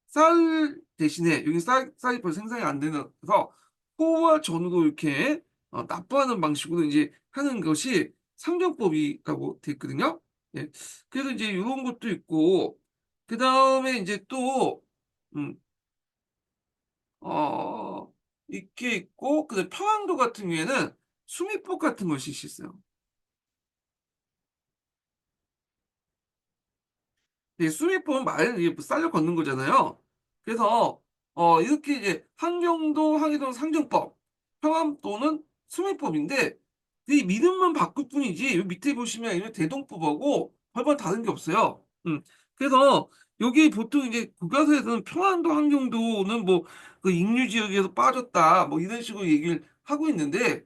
쌀 대신에 여기 쌀이 벌써 생산이 안 되면서 포와 전으로 이렇게 납부하는 방식으로 이제 하는 것이 상정법이라고 돼 있거든요. 예. 그래서 이제 이런 것도 있고 그 다음에 이제 또 음, 이게 있고 그다음 평안도 같은 경우에는 수미법 같은 걸 실시했어요. 예, 수미법은 말 이게 뭐 쌀려 걷는 거잖아요. 그래서 이렇게 이제 항경도 항해도는 상정법, 평안도는 수매법인데 이 이름만 바꿀 뿐이지 요 밑에 보시면 이 대동법하고 별반 다른 게 없어요. 그래서 여기 보통 이제 교과서에서는 평안도 함경도는 뭐 그 익류 지역에서 빠졌다 뭐 이런 식으로 얘기를 하고 있는데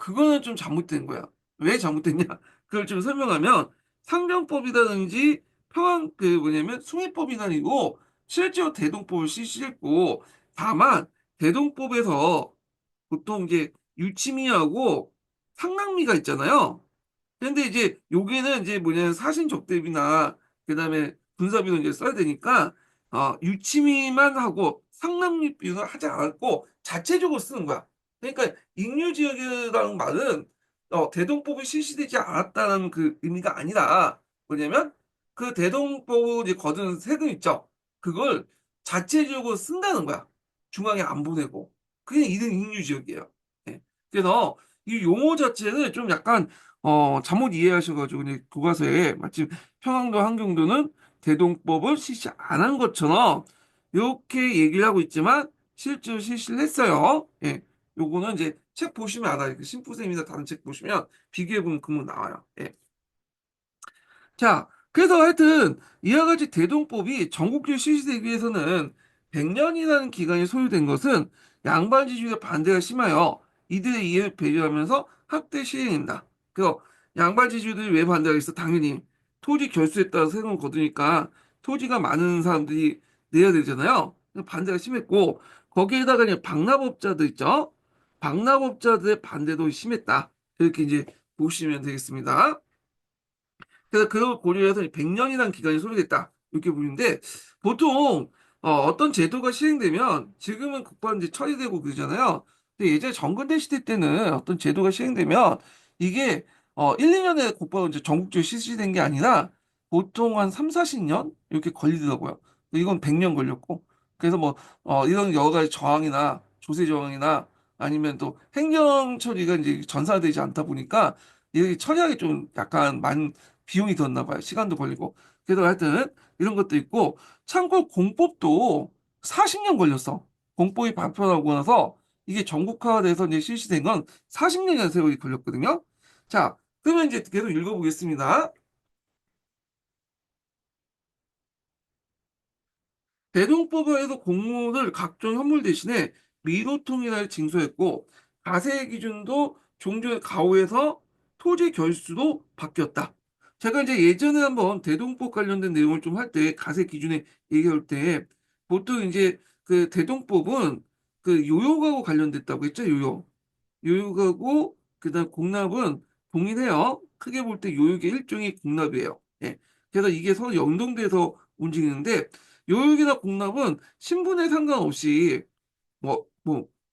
그거는 좀 잘못된 거야. 왜 잘못됐냐? 그걸 좀 설명하면 상정법이라든지 평안 그 뭐냐면 숭례법이 아니고 실제로 대동법을 실시했고 다만 대동법에서 보통 이제 유치미하고 상랑미가 있잖아요. 근데 이제 여기는 이제 뭐냐면 사신적대비나 그다음에 군사비도 이제 써야 되니까 유치미만 하고 상남리 비율은 하지 않았고 자체적으로 쓰는 거야. 그러니까 익류지역이라는 말은 대동법이 실시되지 않았다는 그 의미가 아니라 뭐냐면 그 대동법을 이제 거둔 세금 있죠. 그걸 자체적으로 쓴다는 거야. 중앙에 안 보내고. 그게 이런 익류지역이에요. 예. 그래서 이 용어 자체는 좀 약간 잘못 이해하셔가지고 이제 교과서에 마침 평안도 한경도는 대동법을 실시 안 한 것처럼 이렇게 얘기를 하고 있지만 실제로 실시를 했어요. 예. 요거는 이제 책 보시면 알아요. 그 심부셈이나 다른 책 보시면 비교해보면 금방 나와요. 예. 자, 그래서 하여튼 이와 같이 대동법이 전국적으로 실시되기 위해서는 100년이라는 기간이 소요된 것은 양반지주의 반대가 심하여 이들의 이해를 배려하면서 확대 시행한다. 그래서 양반지주들이 왜 반대하겠어? 당연히 토지 결수에 따라서 세금을 거두니까 토지가 많은 사람들이 내야 되잖아요. 반대가 심했고 거기에다가 이제 방납업자들 있죠? 방납업자들의 반대도 심했다. 이렇게 이제 보시면 되겠습니다. 그래서 그걸 고려해서 100년이라는 기간이 소요됐다. 이렇게 보는데 보통 떤 제도가 시행되면 지금은 국방 이제 처리되고 그러잖아요. 근데 예전에 정근대 시대 때는 어떤 제도가 시행되면 이게 1, 2년에 곧바로 이제 전국적으로 실시된 게 아니라 보통 한 3, 40년 이렇게 걸리더라고요. 이건 100년 걸렸고. 그래서 뭐 이런 여러 가지 저항이나 조세 저항이나 아니면 또 행정 처리가 이제 전사되지 않다 보니까 이게 처리하기 좀 약간 많은 비용이 들었나 봐요. 시간도 걸리고. 그래서 하여튼 이런 것도 있고 참고로 공법도 40년 걸렸어. 공법이 발표하고 나서 이게 전국화돼서 이제 실시된 건 40년이나 세월이 걸렸거든요. 자, 그러면 이제 계속 읽어보겠습니다. 대동법에서 공무를 각종 현물 대신에 미로통이라 징수했고 가세 기준도 종전의 가오에서 토지 결수도 바뀌었다. 제가 이제 예전에 한번 대동법 관련된 내용을 좀 할 때 가세 기준에 얘기할 때 보통 이제 그 대동법은 그 요역하고 관련됐다고 했죠, 요역. 요역하고 그다음 공납은 동일해요. 크게 볼 때 요역의 일종의 공납이에요. 예. 그래서 이게 서로 연동돼서 움직이는데 요역이나 공납은 신분에 상관없이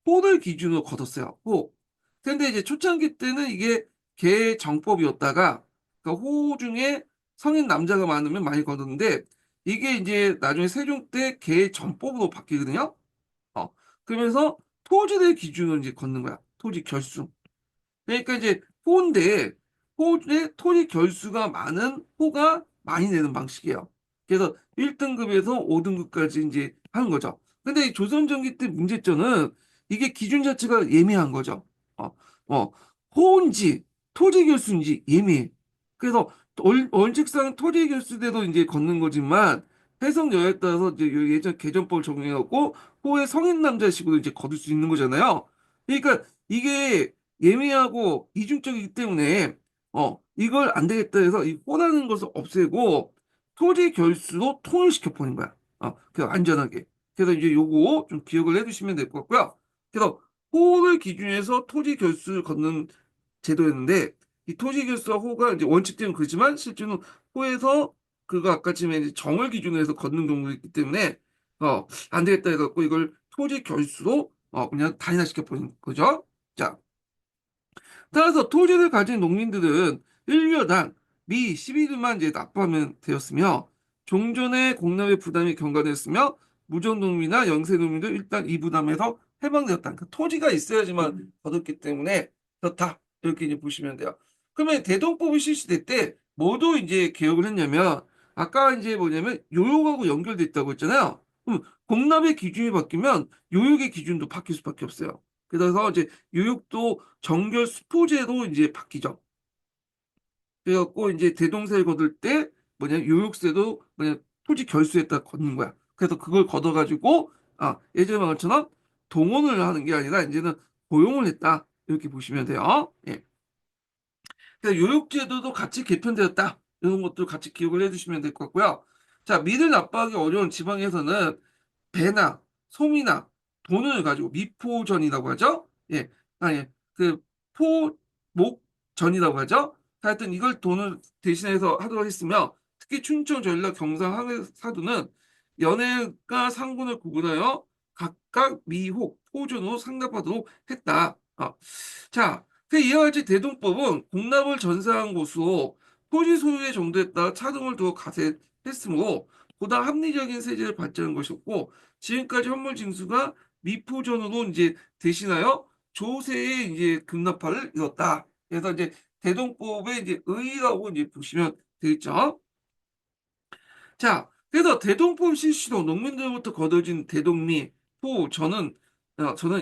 호를 기준으로 거뒀어요. 호. 근데 이제 초창기 때는 이게 개정법이었다가 그러니까 호 중에 성인 남자가 많으면 많이 거뒀는데 이게 이제 나중에 세종 때 개정법으로 바뀌거든요. 그러면서 토지를 기준으로 이제 걷는 거야. 토지 결수. 그러니까 이제 호인데 호의 토지 결수가 많은 호가 많이 내는 방식이에요. 그래서 1등급에서 5등급까지 이제 하는 거죠. 근데 이 조선 전기 때 문제점은 이게 기준 자체가 예매한 거죠. 어, 호인지 토지 결수인지 예매해. 그래서 원칙상 토지 결수대로 이제 걷는 거지만 해석 여하에 따라서 이제 예전 개정법을 적용해갖고 호의 성인 남자식으로 이제 거둘 수 있는 거잖아요. 그러니까 이게 예민하고 이중적이기 때문에 이걸 안 되겠다 해서 이 호라는 것을 없애고 토지 결수로 통일시켜 버린 거야. 그래서 안전하게. 그래서 이제 요거 좀 기억을 해두시면 될 것 같고요. 그래서 호를 기준해서 토지 결수를 걷는 제도였는데 이 토지 결수와 호가 이제 원칙대로 그렇지만 실제로는 호에서 그거 아까쯤에 이제 정을 기준으로 해서 걷는 경우가 있기 때문에 안 되겠다 해갖고 이걸 토지 결수로 그냥 단일화시켜 버린 거죠. 자, 따라서 토지를 가진 농민들은 1년당 미 12주만 이제 납부하면 되었으며 종전의 공납의 부담이 경과됐으며 무정농민이나 영세농민도 일단 이 부담에서 해방되었다. 그러니까 토지가 있어야지만 얻었기 때문에 그렇다. 이렇게 이제 보시면 돼요. 그러면 대동법이 실시될 때 뭐도 이제 개혁을 했냐면 아까 이제 뭐냐면 요역하고 연결돼 있다고 했잖아요. 그럼 공납의 기준이 바뀌면 요역의 기준도 바뀔 수밖에 없어요. 그래서 이제 요육도 정결 수포제로 이제 바뀌죠. 그래갖고 이제 대동세를 거둘 때 뭐냐 요육세도 뭐냐 토지 결수에다 걷는 거야. 그래서 그걸 걷어가지고 예전에 말처럼 동원을 하는 게 아니라 이제는 고용을 했다 이렇게 보시면 돼요. 예. 그래서 요육제도도 같이 개편되었다 이런 것도 같이 기억을 해주시면 될 것 같고요. 자, 밀을 납부하기 어려운 지방에서는 배나 솜이나 돈을 가지고 미포전이라고 하죠. 예, 아니 그 포목전이라고 하죠. 하여튼 이걸 돈을 대신해서 하도록 했으며 특히 춘천, 전라, 경상, 항해 사도는 연해가 상군을 구분하여 각각 미혹, 포전으로 상납하도록 했다. 자, 그 이와 같이 대동법은 공납을 전사한 곳으로 토지 소유의 정도에 따라 차등을 두어 가세했으므로 보다 합리적인 세제를 발전한 것이었고 지금까지 현물 징수가 미포전으로 이제 대신하여 조세의 이제 급납화를 이뤘다. 그래서 이제 대동법의 이제 의의라고 이제 보시면 되겠죠. 자, 그래서 대동법 실시로 농민들로부터 거둬진 대동리, 포, 저는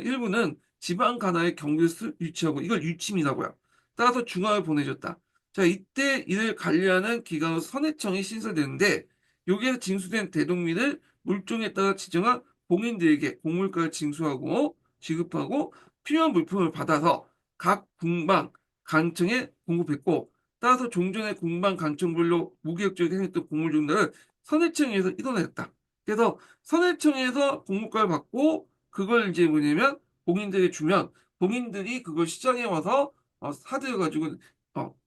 일부는 지방 가나에 경계를 유치하고 이걸 유침이라고요. 따라서 중앙을 보내줬다. 자, 이때 이를 관리하는 기관으로 선해청이 신설되는데 여기에서 징수된 대동리를 물종에 따라 지정한 공인들에게 공물가를 징수하고 지급하고 필요한 물품을 받아서 각 군방, 간청에 공급했고 따라서 종전의 군방, 간청별로 무계획적으로 행했던 공물 종단을 선해청에서 이뤄냈다. 그래서 선해청에서 공물가를 받고 그걸 이제 뭐냐면 공인들에게 주면 공인들이 그걸 시장에 와서 사들여 가지고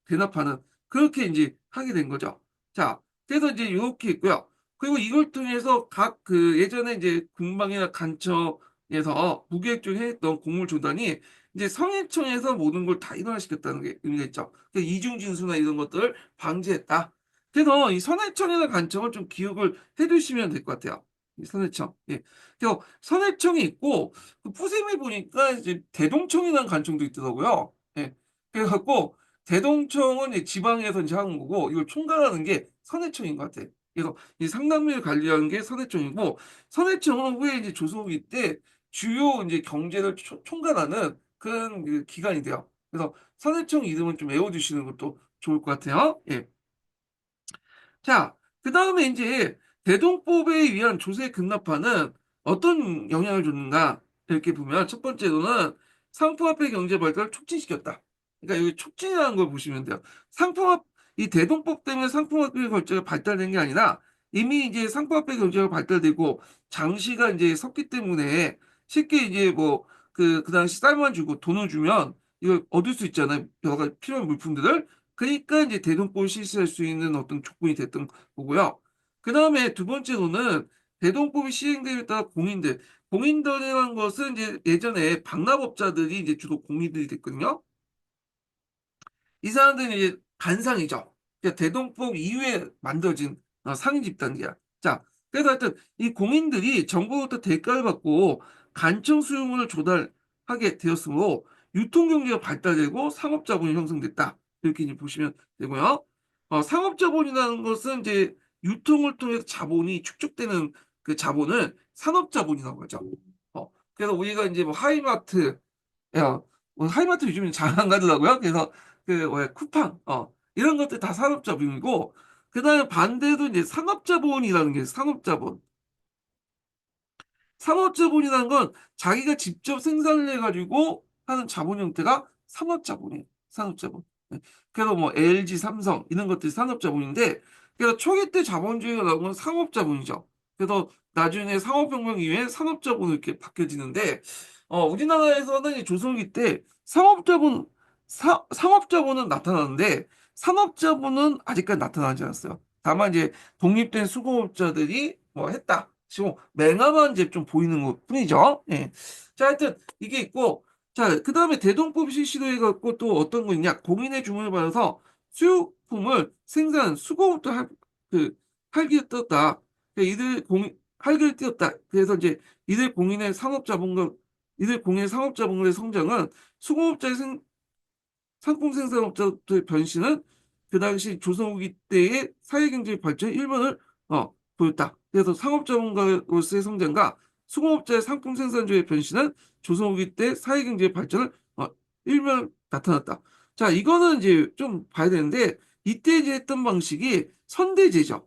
대납하는 그렇게 이제 하게 된 거죠. 자, 그래서 이제 이렇게 있고요. 그리고 이걸 통해서 각 그 예전에 이제 군방이나 간청에서 무계획적으로 했던 공물 조단이 이제 선해청에서 모든 걸 다 일어나시켰다는 게 의미가 있죠. 그러니까 이중징수나 이런 것들을 방지했다. 그래서 이 선해청이나 간청을 좀 기억을 해두시면 될 것 같아요. 이 선해청. 예. 그래서 선해청이 있고 그 푸셈에 보니까 이제 대동청이라는 간청도 있더라고요. 예. 그래갖고 대동청은 이제 지방에서 이제 하는 거고 이걸 총괄하는 게 선해청인 것 같아. 그래서 이 상당민을 관리하는 게 선해청이고 선해청은 후에 이제 조선후기 때 주요 이제 경제를 총괄하는 그런 그 기관이 돼요. 그래서 선해청 이름은 좀 외워두시는 것도 좋을 것 같아요. 예. 자, 그 다음에 이제 대동법에 의한 조세 급납화는 어떤 영향을 줬는가? 이렇게 보면 첫 번째로는 상품화폐 경제 발달을 촉진시켰다. 그러니까 여기 촉진이라는 걸 보시면 돼요. 이 대동법 때문에 상품화폐 경제가 발달된 게 아니라 이미 이제 상품화폐 경제가 발달되고 장시가 이제 섰기 때문에 쉽게 이제 뭐 그 당시 쌀만 주고 돈을 주면 이걸 얻을 수 있잖아요. 여러 가지 필요한 물품들을. 그러니까 이제 대동법을 실시할 수 있는 어떤 조건이 됐던 거고요. 그 다음에 두 번째로는 대동법이 시행됨에 따라 공인들이라는 것은 이제 예전에 방납업자들이 이제 주로 공인들이 됐거든요. 이 사람들은 이제 간상이죠. 그러니까 대동법 이후에 만들어진 상인 집단이야. 자, 그래서 하여튼 이 공인들이 정부로부터 대가를 받고 간청 수용을 조달하게 되었으므로 유통경제가 발달되고 상업자본이 형성됐다. 이렇게 이제 보시면 되고요. 상업자본이라는 것은 이제 유통을 통해서 자본이 축적되는 그 자본을 산업자본이라고 하죠. 그래서 우리가 이제 뭐 하이마트, 야, 뭐 하이마트 요즘엔 잘 안 가더라고요. 그래서 그 뭐야 쿠팡 이런 것들 다 산업자본이고 그다음에 반대로 이제 상업자본이라는 게 산업자본. 상업자본이라는 건 자기가 직접 생산을 해가지고 하는 자본 형태가 상업자본이에요. 상업자본. 네. 그래서 뭐 LG, 삼성 이런 것들이 산업자본인데 그래서 초기 때 자본주의가 나온 건 상업자본이죠. 그래서 나중에 상업혁명 이후에 산업자본으로 이렇게 바뀌어지는데 우리나라에서는 이 조선기 때 상업자본은 나타나는데 산업자본은 아직까지 나타나지 않았어요. 다만 이제 독립된 수공업자들이 뭐 했다. 지금 맹함한 이제 좀 보이는 것 뿐이죠. 예. 자, 하여튼 이게 있고, 자, 그 다음에 대동법 실시도 해갖고 또 어떤 거 있냐? 공인의 주문을 받아서 수요품을 생산, 수공업도 활기를 떴다. 활기를 띄었다. 그래서 이제 이들 공인의 상업자본의 성장은 수공업자의 상품 생산업자의 변신은 그 당시 조선 후기 때의 사회경제 발전의 일본을 보였다. 그래서 상업자본가로서의 성장과 수공업자의 상품 생산조의 변신은 조선후기 때 사회경제의 발전을 일면 나타났다. 자, 이거는 이제 좀 봐야 되는데 이때 이제 했던 방식이 선대제죠.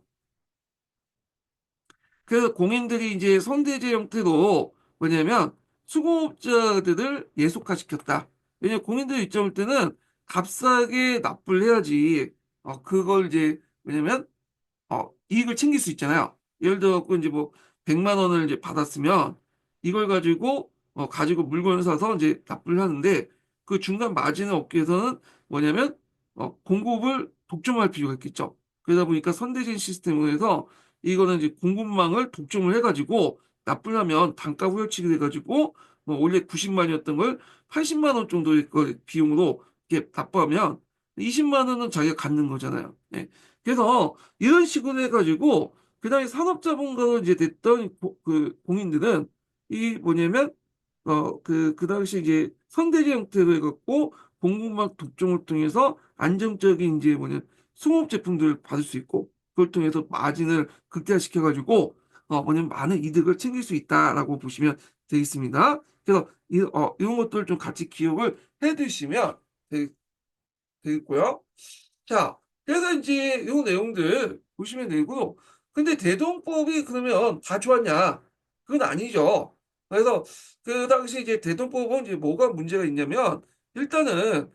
그래서 공인들이 이제 선대제 형태로 뭐냐면 수공업자들을 예속화시켰다. 왜냐면 공인들 입장일 때는 값싸게 납부를 해야지 그걸 이제 왜냐면 이익을 챙길 수 있잖아요. 예를 들어 갖고 이제 뭐 100만 원을 이제 받았으면 이걸 가지고 물건을 사서 이제 납부를 하는데 그 중간 마진을 얻기 위해서는 뭐냐면 공급을 독점할 필요가 있겠죠. 그러다 보니까 선대진 시스템을 해서 이거는 이제 공급망을 독점을 해가지고 납부를 하면 단가 후려치기 돼가지고 뭐 원래 90만이었던 걸 80만 원 정도의 비용으로 이렇게 납부하면 20만 원은 자기가 갖는 거잖아요. 예. 그래서 이런 식으로 해가지고 그다음에 산업자본가로 이제 됐던 그 공인들은 이 뭐냐면 그 당시 이제 선대지 형태로 해갖고 공급망 독점을 통해서 안정적인 이제 뭐냐 수공업 제품들을 받을 수 있고 그걸 통해서 마진을 극대화시켜가지고 뭐냐면 많은 이득을 챙길 수 있다라고 보시면 되겠습니다. 그래서 이런 것들을 좀 같이 기억을 해두시면 되겠고요. 자, 그래서 이제 이 내용들 보시면 되고, 근데 대동법이 그러면 다 좋았냐? 그건 아니죠. 그래서 그 당시 이제 대동법은 이제 뭐가 문제가 있냐면, 일단은,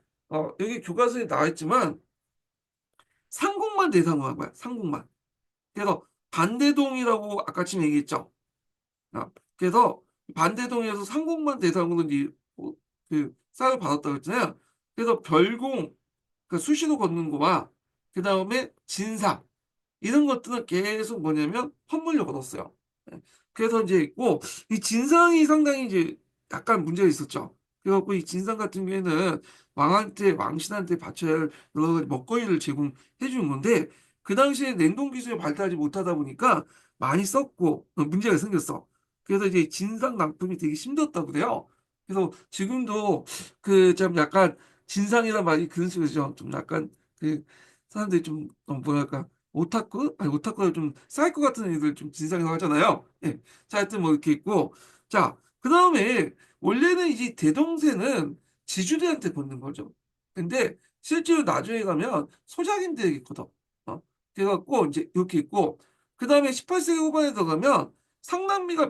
여기 교과서에 나와 있지만, 상국만 대상으로 한 거야, 상국만. 그래서 반대동이라고 아까 지금 얘기했죠. 그래서 반대동에서 상국만 대상으로 이제 그 쌀을 받았다고 했잖아요. 그래서 별공, 그 수시로 걷는 거와 그 다음에 진상 이런 것들은 계속 뭐냐면 선물로 걷었어요. 예. 그래서 이제 있고 이 진상이 상당히 이제 약간 문제가 있었죠. 그래갖고 이 진상 같은 경우에는 왕신한테 바쳐야 할 여러 가지 먹거리를 제공해 주는 건데 그 당시에 냉동 기술이 발달하지 못하다 보니까 많이 썩고 문제가 생겼어. 그래서 이제 진상 납품이 되게 힘들었다고 그래요. 그래서 지금도 그 참 약간 진상이란 말이 그런 식이죠. 좀 약간 그 사람들이 좀 뭐랄까 오타쿠? 아니 오타쿠가 좀 사이코 같은 애들 좀 진상이라고 하잖아요. 예. 자, 하여튼 뭐 이렇게 있고 자, 그 다음에 원래는 이제 대동새는 지주들한테 붙는 거죠. 근데 실제로 나중에 가면 소작인들에게 있거든. 그래갖고 이제 이렇게 있고 그 다음에 18세기 후반에 들어가면 상남미가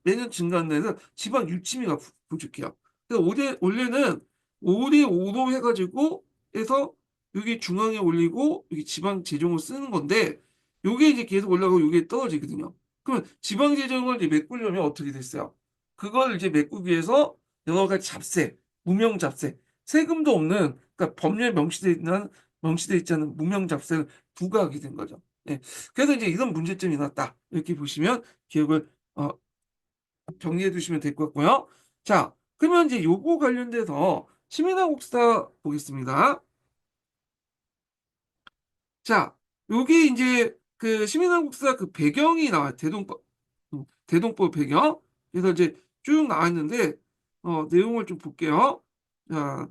매년 증가하는 지방 유치미가 부족해요. 그래서 원래는 5대 5로 해가지고 해서 여기 중앙에 올리고 여기 지방 재정을 쓰는 건데 요게 이제 계속 올라가고 요게 떨어지거든요. 그러면 지방 재정을 이제 메꾸려면 어떻게 됐어요? 그걸 이제 메꾸기 위해서 여러 가지 잡세, 무명 잡세, 세금도 없는 그러니까 법률에 명시돼 있지 않은 무명 잡세를 부과하게 된 거죠. 예. 그래서 이제 이런 문제점이 났다. 이렇게 보시면 기억을 정리해 두시면 될 것 같고요. 자, 그러면 이제 요거 관련돼서 시민화국사 보겠습니다. 자, 요게 이제 그 시민한국사 그 배경이 나와요. 대동법 배경. 그래서 이제 쭉 나와 있는데, 내용을 좀 볼게요. 자,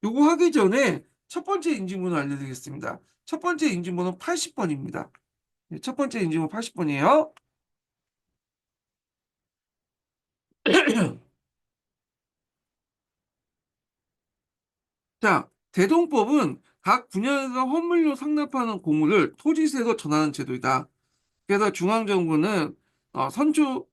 요거 하기 전에 첫 번째 인증번호 알려드리겠습니다. 첫 번째 인증번호 80번입니다. 첫 번째 인증번호 80번이에요. 자, 대동법은 각 분야에서 헌물로 상납하는 공물을 토지세로 전하는 제도이다. 그래서 중앙정부는 선초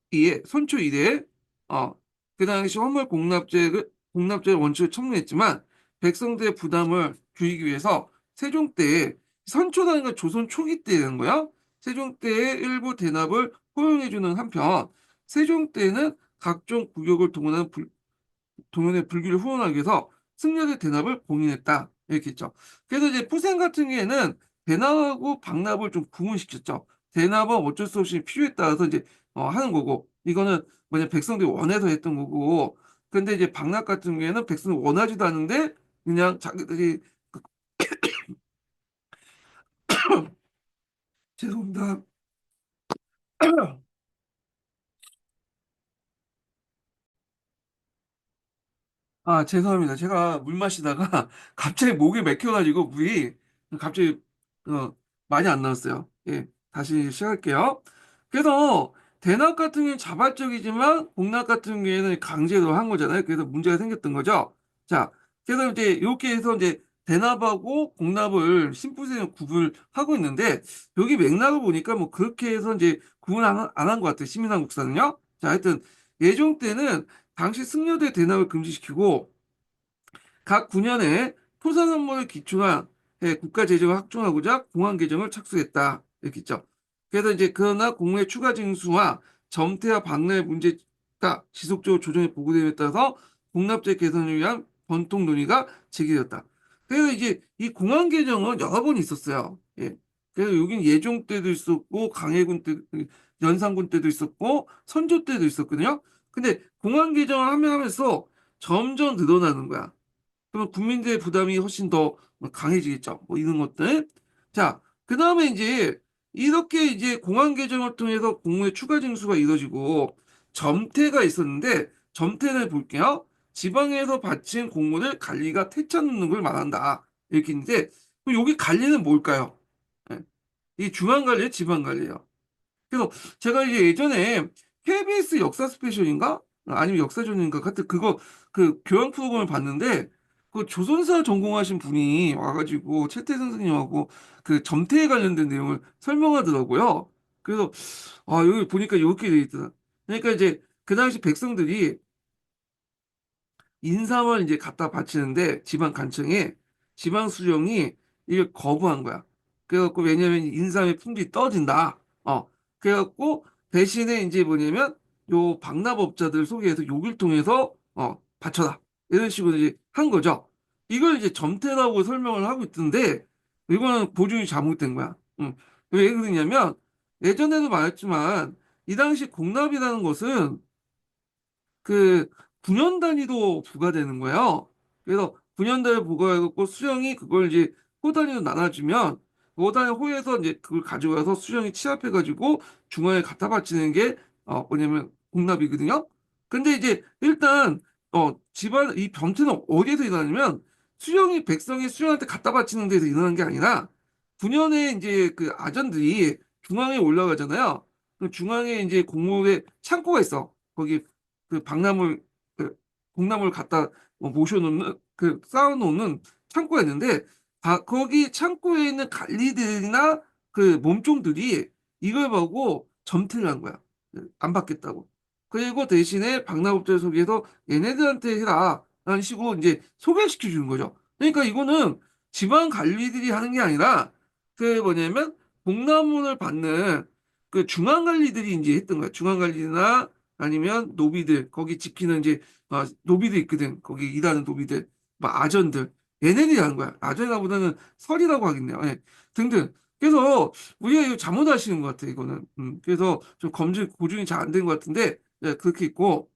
이래 어, 그 당시 헌물 공납제 원칙을 청구했지만 백성들의 부담을 줄이기 위해서 세종 때 선초라는 건 조선 초기 때 되는 거야. 세종 때의 일부 대납을 허용해주는 한편 세종 때는 각종 구역을 동원의 불길을 후원하기 위해서 승려의 대납을 공인했다. 이렇게 했죠. 그래서 이제 포생 같은 경우에는 대납하고 방납을 좀 구분시켰죠. 대납은 어쩔 수 없이 필요에 따라서 이제 하는 거고 이거는 뭐냐 백성들이 원해서 했던 거고 근데 이제 방납 같은 경우에는 백성이 원하지도 않는데 그냥 자기들이 죄송합니다. 아, 죄송합니다. 제가 물 마시다가 갑자기 목이 맥혀가지고 물이 갑자기 어, 많이 안 나왔어요. 예, 다시 시작할게요. 그래서 대납 같은 경우는 자발적이지만 공납 같은 경우에는 강제로 한 거잖아요. 그래서 문제가 생겼던 거죠. 자, 그래서 이제 이렇게 해서 이제 대납하고 공납을 심플스는 구분하고 있는데 여기 맥락을 보니까 뭐 그렇게 해서 이제 구분 안 한 것 같아요. 시민한국사는요. 자, 하여튼 예종 때는 당시 승려대 대납을 금지시키고 각 9년에 토사 선물을 기초한 국가 재정을 확충하고자 공안 개정을 착수했다. 이렇게 있죠. 그래서 이제 그러나 공무의 추가 징수와 점태와 박람회 문제가 지속적으로 조정에 보고됨에 따라서 공납제 개선을 위한 번통 논의가 제기되었다. 그래서 이제 이 공안 개정은 여러 번 있었어요. 예. 그래서 여긴 예종 때도 있었고 강해군 때, 연산군 때도 있었고 선조 때도 있었거든요. 근데 공안 개정을 하면서 점점 늘어나는 거야. 그러면 국민들의 부담이 훨씬 더 강해지겠죠. 뭐 이런 것들. 자, 그 다음에 이제 이렇게 이제 공안 개정을 통해서 공무의 추가 징수가 이루어지고 점태가 있었는데 점태를 볼게요. 지방에서 바친 공무를 관리가 퇴짜놓는 걸 말한다. 이렇게 있는데 그럼 여기 관리는 뭘까요? 예, 이 중앙 관리, 지방 관리예요. 그래서 제가 이제 예전에 KBS 역사 스페셜인가? 아니면 역사전인가? 같은 그거 그 교양 프로그램을 봤는데 그 조선사 전공하신 분이 와가지고 최태 선생님하고 그 점태에 관련된 내용을 설명하더라고요. 그래서 아 여기 보니까 이렇게 돼 있더라. 그러니까 이제 그 당시 백성들이 인삼을 이제 갖다 바치는데 지방 간청에 지방 수령이 이걸 거부한 거야. 그래갖고 왜냐면 인삼의 품질이 떨어진다. 그래갖고 대신에 이제 뭐냐면 요 박납업자들 소개해서 요길 통해서 바쳐라. 이런 식으로 이제 한 거죠. 이걸 이제 점태라고 설명을 하고 있던데 이거는 보증이 잘못된 거야. 왜 그러냐면 예전에도 말했지만 이 당시 공납이라는 것은 그 9년 단위도 부과되는 거예요. 그래서 9년 단위 부과해갖고 수령이 그걸 이제 호 단위로 나눠주면 호 단위 호에서 이제 그걸 가져가서 수령이 취합해가지고 중앙에 갖다 바치는 게 뭐냐면 공납이거든요. 근데 이제 일단 집안 이 변태는 어디에서 일어나냐면 수령이 백성이 수령한테 갖다 바치는 데서 일어나는 게 아니라 9년에 이제 그 아전들이 중앙에 올라가잖아요. 그 중앙에 이제 공무원의 창고가 있어. 거기 그 박나물 그 공나물 갖다 모셔놓는 그 쌓아놓는 창고가 있는데 거기 창고에 있는 관리들이나 그 몸종들이 이걸 보고 점태를 한 거야. 안 받겠다고. 그리고 대신에 박나업자를 소개해서 얘네들한테 해라 라는 식으로 이제 소개시켜 주는 거죠. 그러니까 이거는 지방 관리들이 하는 게 아니라 그 뭐냐면 공나물을 받는 그 중앙 관리들이 이제 했던 거야. 중앙 관리나 아니면 노비들 거기 지키는 이제 노비들 있거든. 거기 일하는 노비들, 막 아전들 얘네들이 하는 거야. 아전이라보다는 설이라고 하겠네요. 예, 등등. 그래서 우리가 이거 잘못 아시는 것 같아 이거는. 그래서 좀 검증 고증이 잘 안 된 것 같은데 예, 그렇게 있고.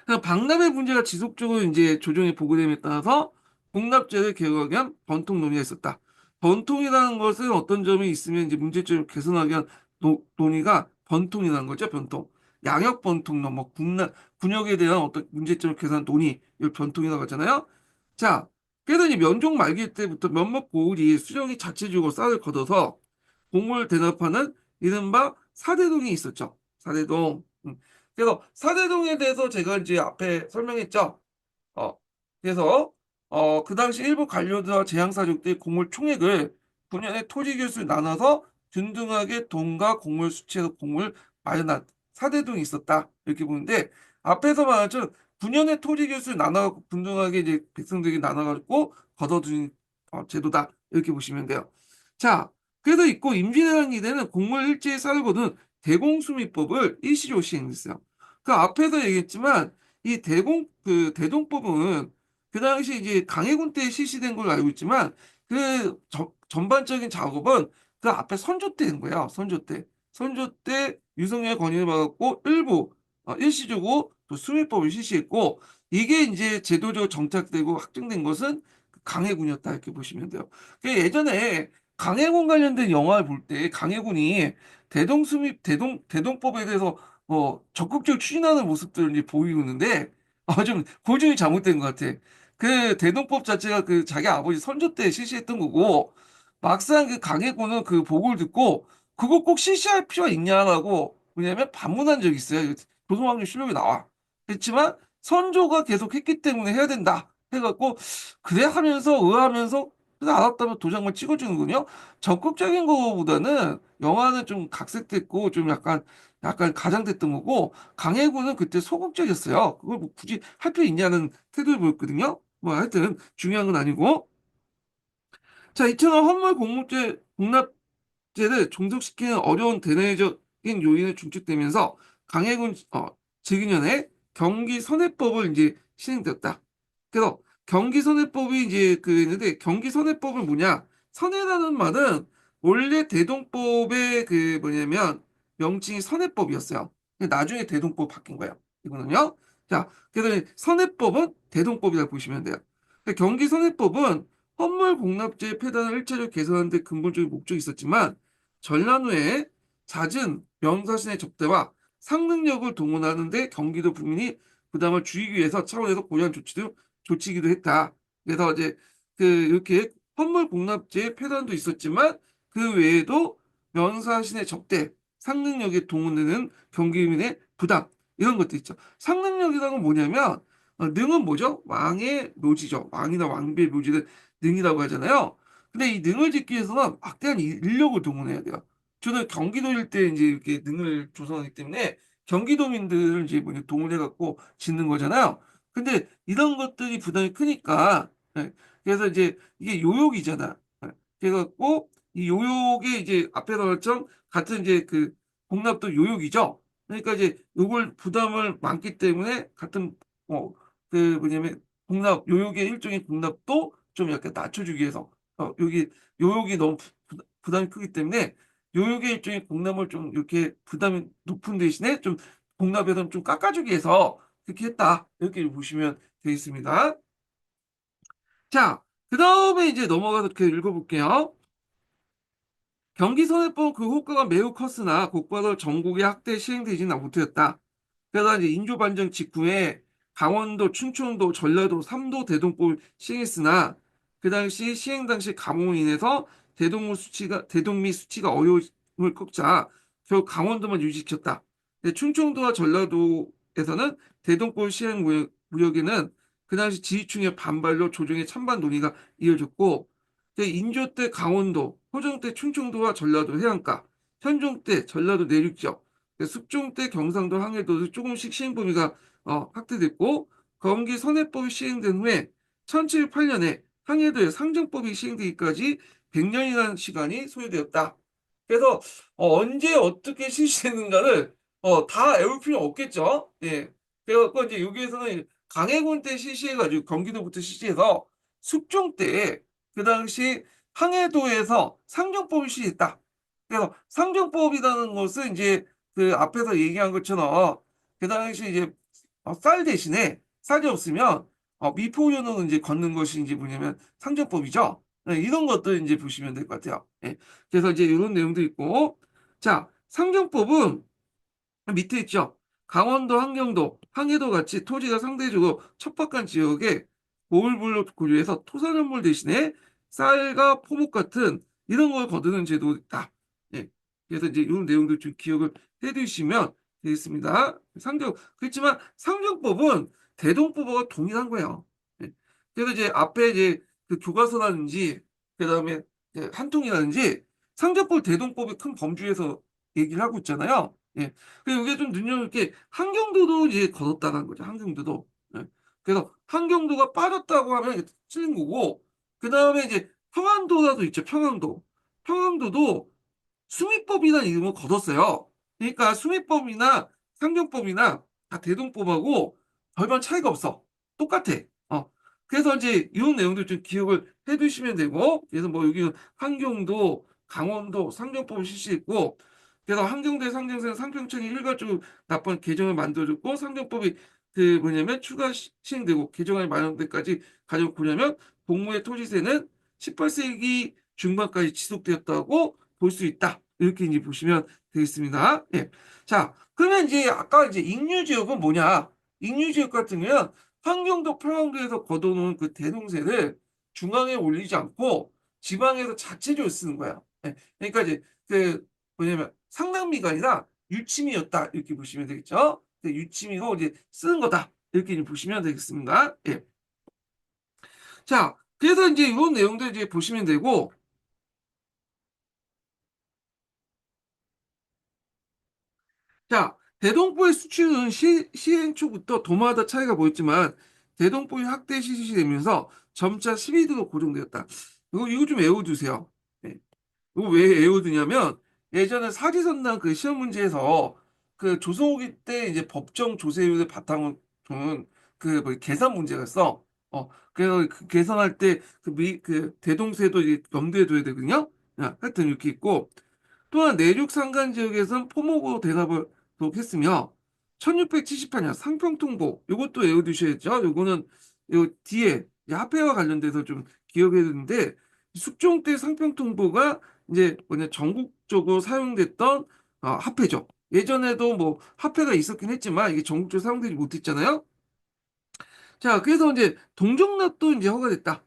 그래서 박람회 문제가 지속적으로 이제 조정이 보고됨에 따라서 공납제를 개혁하기 위한 번통 논의가 있었다. 번통이라는 것은 어떤 점이 있으면 이제 문제점을 개선하기 위한 논의가 번통이라는 거죠. 번통. 양역 번통론, 뭐 군역에 대한 어떤 문제점을 개선한 논의, 이걸 번통이라고 하잖아요. 자, 그래서 이제 면종 말기 때부터 몇몇 고을이 수령이 자체적으로 쌀을 걷어서 곡물 대납하는 이른바 사대동이 있었죠. 사대동. 그래서 사대동에 대해서 제가 이제 앞에 설명했죠. 어, 그래서 그 당시 일부 관료들과 재향사족들이 곡물 총액을 분연의 토지 교수를 나눠서 균등하게 돈과 곡물 수치에서 곡물 마련한 사대동이 있었다. 이렇게 보는데 앞에서 말했죠. 분연의 토지 교수를 나눠갖고 분등하게 이제 백성들에게 나눠가지고 걷어들인 제도다. 이렇게 보시면 돼요. 자, 그래도 있고 임진왜란기대는 곡물 일제히 쌀고는 대공수미법을 일시적으로 시행했어요. 그 앞에서 얘기했지만 이 대동법은 그 당시 이제 강해군 때 실시된 걸로 알고 있지만 그 전반적인 작업은 그 앞에 선조 때 된 거예요. 선조 때. 선조 때 유성룡의 권위를 받았고 일부 일시적으로 또 수미법을 실시했고 이게 이제 제도적으로 정착되고 확정된 것은 그 강해군이었다 이렇게 보시면 돼요. 그 예전에 강해군 관련된 영화를 볼 때 강해군이 대동법에 대해서 적극적으로 추진하는 모습들을 이제 보이고 있는데, 좀 고증이 잘못된 것 같아. 그 대동법 자체가 그 자기 아버지 선조 때 실시했던 거고, 막상 그 강해군은 그 보고를 듣고, 그거 꼭 실시할 필요가 있냐라고, 뭐냐면 방문한 적이 있어요. 조선왕조 실록에 나와. 그렇지만 선조가 계속 했기 때문에 해야 된다 해갖고 그래 하면서 의아하면서 그래서 알았다면 도장만 찍어주는군요. 적극적인 거보다는 영화는 좀 각색됐고 좀 약간 가장됐던 거고 강해군은 그때 소극적이었어요. 그걸 뭐 굳이 할 필요 있냐는 태도를 보였거든요. 뭐 하여튼 중요한 건 아니고 자 이처럼 헌물 공납제를 종속시키는 어려운 대내적인 요인을 중축되면서 강해군 즉위년에 경기선해법을 이제 시행되었다. 그래서 경기선해법이 이제 있는데 경기선해법은 뭐냐? 선해라는 말은 원래 대동법의 뭐냐면 명칭이 선해법이었어요. 근데 나중에 대동법 바뀐 거예요. 이거는요. 자, 그래서 선해법은 대동법이라고 보시면 돼요. 경기선해법은 헌물 공납제 폐단을 1차적으로 개선하는 데 근본적인 목적이 있었지만 전란 후에 잦은 명사신의 접대와 상능력을 동원하는 데 경기도 국민이 부담을 줄이기 위해서 차원에서 고려한 조치기도 했다. 그래서 이제 이렇게 헌물 공납제의 폐단도 있었지만 그 외에도 명사신의 접대, 상능력에 동원되는 경기민의 부담 이런 것도 있죠. 상능력이라는 건 뭐냐면 능은 뭐죠? 왕의 묘지죠. 왕이나 왕비의 묘지를 능이라고 하잖아요. 근데 이 능을 짓기 위해서는 막대한 인력을 동원해야 돼요. 저는 경기도일 때 이제 이렇게 능을 조성하기 때문에 경기도민들을 이제 뭐냐 동원해갖고 짓는 거잖아요. 근데 이런 것들이 부담이 크니까 예, 그래서 이제 이게 요역이잖아. 예, 그래갖고 이 요역에 이제 앞에서 말처럼 같은 이제 공납도 요역이죠. 그러니까 이제 요걸 부담을 많기 때문에 같은 뭐냐면 공납 요역의 일종의 공납도 좀 약간 낮춰주기 위해서 여기 요역이 너무 부담이 크기 때문에 요역의 일종의 공납을 좀 이렇게 부담이 높은 대신에 좀 공납에서 좀 깎아주기 위해서 그렇게 했다 이렇게 보시면 되겠습니다. 자, 그 다음에 이제 넘어가서 이렇게 읽어볼게요. 경기선해법 그 효과가 매우 컸으나 곧바로 전국의 학대 시행되지는 못하였다. 그래서 이제 인조반정 직후에 강원도, 충청도, 전라도 3도 대동법을 시행했으나 그 당시 시행 당시 감옥으로 인해서 대동미 수치가 어려움을 꺾자 결국 강원도만 유지시켰다. 충청도와 전라도에서는 대동법 시행 무역에는 그 당시 지휘층의 반발로 조정의 찬반 논의가 이어졌고 인조 때 강원도, 호종 때 충청도와 전라도 해안가, 현종 때 전라도 내륙 지역, 숙종 때 경상도 항해도도 조금씩 시행 범위가 확대됐고 검기 선해법이 시행된 후에 1708년에 항해도의 상정법이 시행되기까지 100년이라는 시간이 소요되었다. 그래서 언제 어떻게 실시되는가를 다 외울 필요 없겠죠. 예. 그래서 이제 여기에서는 강해군 때 실시해가지고 경기도부터 실시해서 숙종 때 그 당시 항해도에서 상정법을 시행했다. 그래서 상정법이라는 것은 이제 앞에서 얘기한 것처럼 그 당시 이제 쌀 대신에 쌀이 없으면 미포연을 이제 걷는 것이 이제 뭐냐면 상정법이죠. 네, 이런 것들 이제 보시면 될 것 같아요. 예. 그래서 이제 이런 내용도 있고 자 상정법은 밑에 있죠. 강원도, 함경도, 항해도 같이 토지가 상대적으로 척박한 지역에 보울블로 고려해서 토산연물 대신에 쌀과 포목 같은 이런 걸 거두는 제도다. 예. 그래서 이제 이런 내용들 좀 기억을 해두시면 되겠습니다. 그렇지만 상정법은 대동법과 동일한 거예요. 예. 그래서 이제 앞에 이제 교과서라든지 그다음에 한통이라든지 상정법, 대동법의 큰 범주에서 얘기를 하고 있잖아요. 예. 그래서 이게 좀 눈여볼 게 한경도도 이제 걷었다는 거죠. 한경도도. 예. 그래서 한경도가 빠졌다고 하면 이게 틀린 거고 그 다음에 이제 평안도라도 있죠. 평안도. 평안도도 수미법이라는 이름을 거뒀어요. 그러니까 수미법이나 상경법이나 다 대동법하고 별반 차이가 없어. 똑같아. 어. 그래서 이제 이런 내용들 좀 기억을 해두시면 되고 그래서 뭐 여기 한경도, 강원도 상경법을 실시했고 그래서 한경대 상경세는 상경청이 일괄적으로 나쁜 개정을 만들어줬고 상경법이 뭐냐면 추가 시행되고 개정안이 마련될 때까지 가지고 보냐면 동무의 토지세는 18세기 중반까지 지속되었다고 볼 수 있다. 이렇게 이제 보시면 되겠습니다. 예. 자, 그러면 이제 아까 이제 익류지역은 뭐냐? 익류지역 같은 경우는 환경도 평안도에서 걷어놓은 그 대동세를 중앙에 올리지 않고 지방에서 자체적으로 쓰는 거야. 예. 그러니까 이제 뭐냐면 상당미가 아니라 유침이었다. 이렇게 보시면 되겠죠. 유침이고 이제 쓰는 거다. 이렇게 보시면 되겠습니다. 예. 자, 그래서 이제 이런 내용들 이제 보시면 되고, 자, 대동포의 수출은 시행 초부터 도마다 차이가 보였지만, 대동포의 학대 시실이 되면서 점차 12도로 고정되었다. 이거 좀 외워두세요. 예. 이거 왜 외워두냐면, 예전에 사지선당 그 시험 문제에서 그 조선후기 때 이제 법정 조세율을 바탕으로 둔 그 뭐 계산 문제가 있어. 그래서 그 계산할 때 그 대동세도 이제 염두에 둬야 되거든요. 하여튼 이렇게 있고, 또한 내륙 산간 지역에선 포목으로 대답을 했으며 1678년 상평통보 이것도 외워두셔야죠. 요거는 요 뒤에 이제 화폐와 관련돼서 좀 기억해야 되는데 숙종 때 상평통보가 이제 뭐냐 전국적으로 사용됐던 화폐죠. 예전에도 뭐 화폐가 있었긴 했지만 이게 전국적으로 사용되지 못했잖아요. 자, 그래서 이제 동정납도 이제 허가됐다.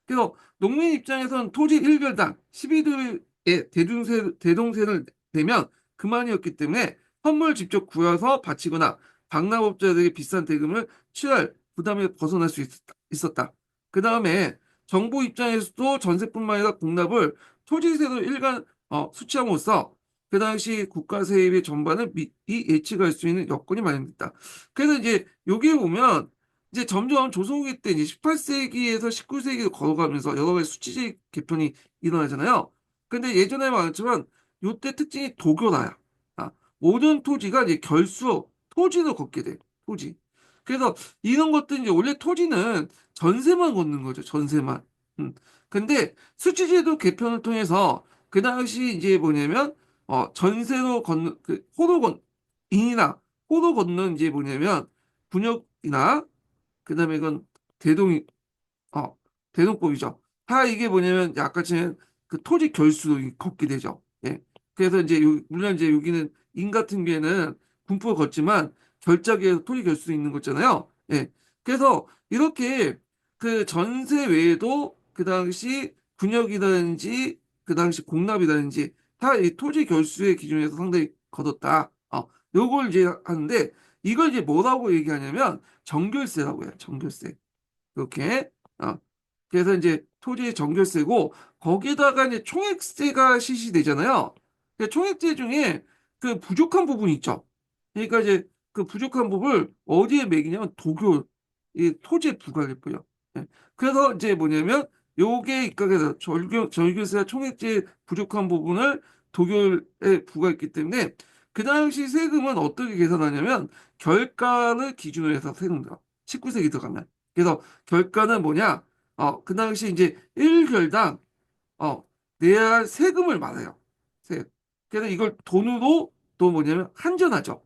그래서 농민 입장에선 토지 1결당 12도의 대동세를 내면 그만이었기 때문에 선물 직접 구해서 바치거나 방납업자들에게 비싼 대금을 취할 부담에 벗어날 수 있었다. 그 다음에 정부 입장에서도 전세뿐만 아니라 공납을 토지세도 일간 수취함으로써 그 당시 국가 세입의 전반을 미리 예측할 수 있는 여건이 마련됐다. 그래서 이제 여기에 보면 이제 점점 조선후기 때 이제 18세기에서 19세기로 걸어가면서 여러 가지 수치적 개편이 일어나잖아요. 근데 예전에 말했지만 요때 특징이 도교다야. 모든 토지가 이제 토지로 걷게 돼. 토지. 그래서 이런 것들 이제 원래 토지는 전세만 걷는 거죠. 전세만. 음. 근데 수치제도 개편을 통해서 그 당시 이제 뭐냐면 전세로 걷는 그 인이나 호로 걷는 이제 뭐냐면 분역이나 그다음에 이건 대동이 어 대동법이죠. 다 이게 뭐냐면 아까처럼 그 토지 결수로 걷게 되죠. 예. 그래서 이제 물론 이제 여기는 인 같은 경우에는 군포를 걷지만 결작에서 토지 결수도 있는 거잖아요. 예. 그래서 이렇게 그 전세 외에도 그 당시 군역이라든지 그 당시 공납이라든지 다 이 토지 결수의 기준에서 상당히 거뒀다. 요걸 이제 하는데 이걸 이제 뭐라고 얘기하냐면 정결세라고 해요. 정결세. 이렇게. 그래서 이제 토지의 정결세고 거기다가 이제 총액세가 실시되잖아요. 총액세 중에 그 부족한 부분이 있죠. 그러니까 이제 그 부족한 부분을 어디에 매기냐면 이 토지에 부과해버려. 예. 그래서 이제 뭐냐면 요게 입각해서 절교세와 총액세 부족한 부분을 도교에 부과했기 때문에 그 당시 세금은 어떻게 계산하냐면 결가를 기준으로 해서 세는 거야. 19세기 들어가면. 그래서 결가는 뭐냐? 그 당시 이제 1결당 어, 내야 할 세금을 말해요. 그래서 이걸 돈으로 또 뭐냐면 한전하죠.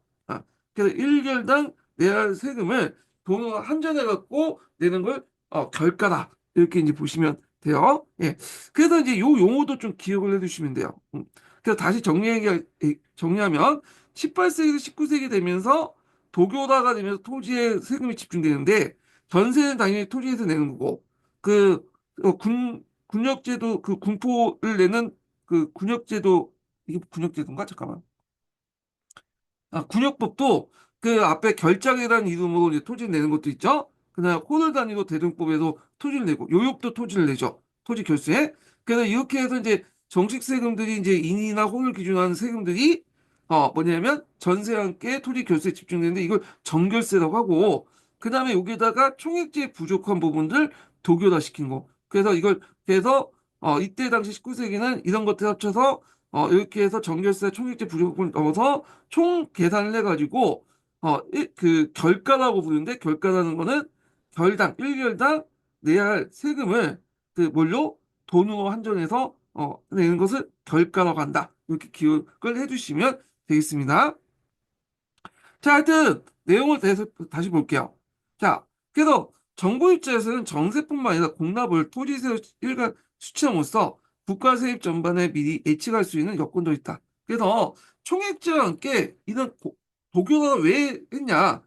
그래서 1결당 내야 할 세금을 돈으로 한전해 갖고 내는 걸 결가다. 이렇게 이제 보시면 돼요. 예. 그래서 이제 요 용어도 좀 기억을 해 두시면 돼요. 그래서 다시 정리하면 18세기에서 19세기 되면서 도교화가 되면서 토지에 세금이 집중되는데 전세는 당연히 토지에서 내는 거고 그 군역제도 그 군포를 내는 그 군역제도 이게 군역제도인가? 잠깐만. 군역법도 그 앞에 결작이라는 이름으로 이제 토지를 내는 것도 있죠. 그다음에 호를 단위로 대등법에서 토지를 내고 요역도 토지를 내죠. 토지 결세에. 그래서 이렇게 해서 이제 정식 세금들이 이제 인이나 호를 기준으로 하는 세금들이 뭐냐면 전세와 함께 토지 결세에 집중되는데 이걸 정결세라고 하고 그다음에 여기다가 총액제 부족한 부분들 도교화 시킨 거. 그래서 이때 당시 19세기는 이런 것들 합쳐서 이렇게 해서 정결세 총액제 부족을 넣어서 총 계산을 해가지고 그 결가라고 부르는데 결가라는 거는 결당 1결당 내야 할 세금을 그 뭘로 돈으로 한정해서 내는 것을 결가라고 한다. 이렇게 기억을 해주시면 되겠습니다. 자, 하여튼 내용을 다시 볼게요. 자, 그래서 정부 입장에서는 정세뿐만 아니라 공납을 토지세 일간 수치함으로써 국가 세입 전반에 미리 예측할 수 있는 여건도 있다. 그래서 총액제와 함께 이런 도교가 왜 했냐?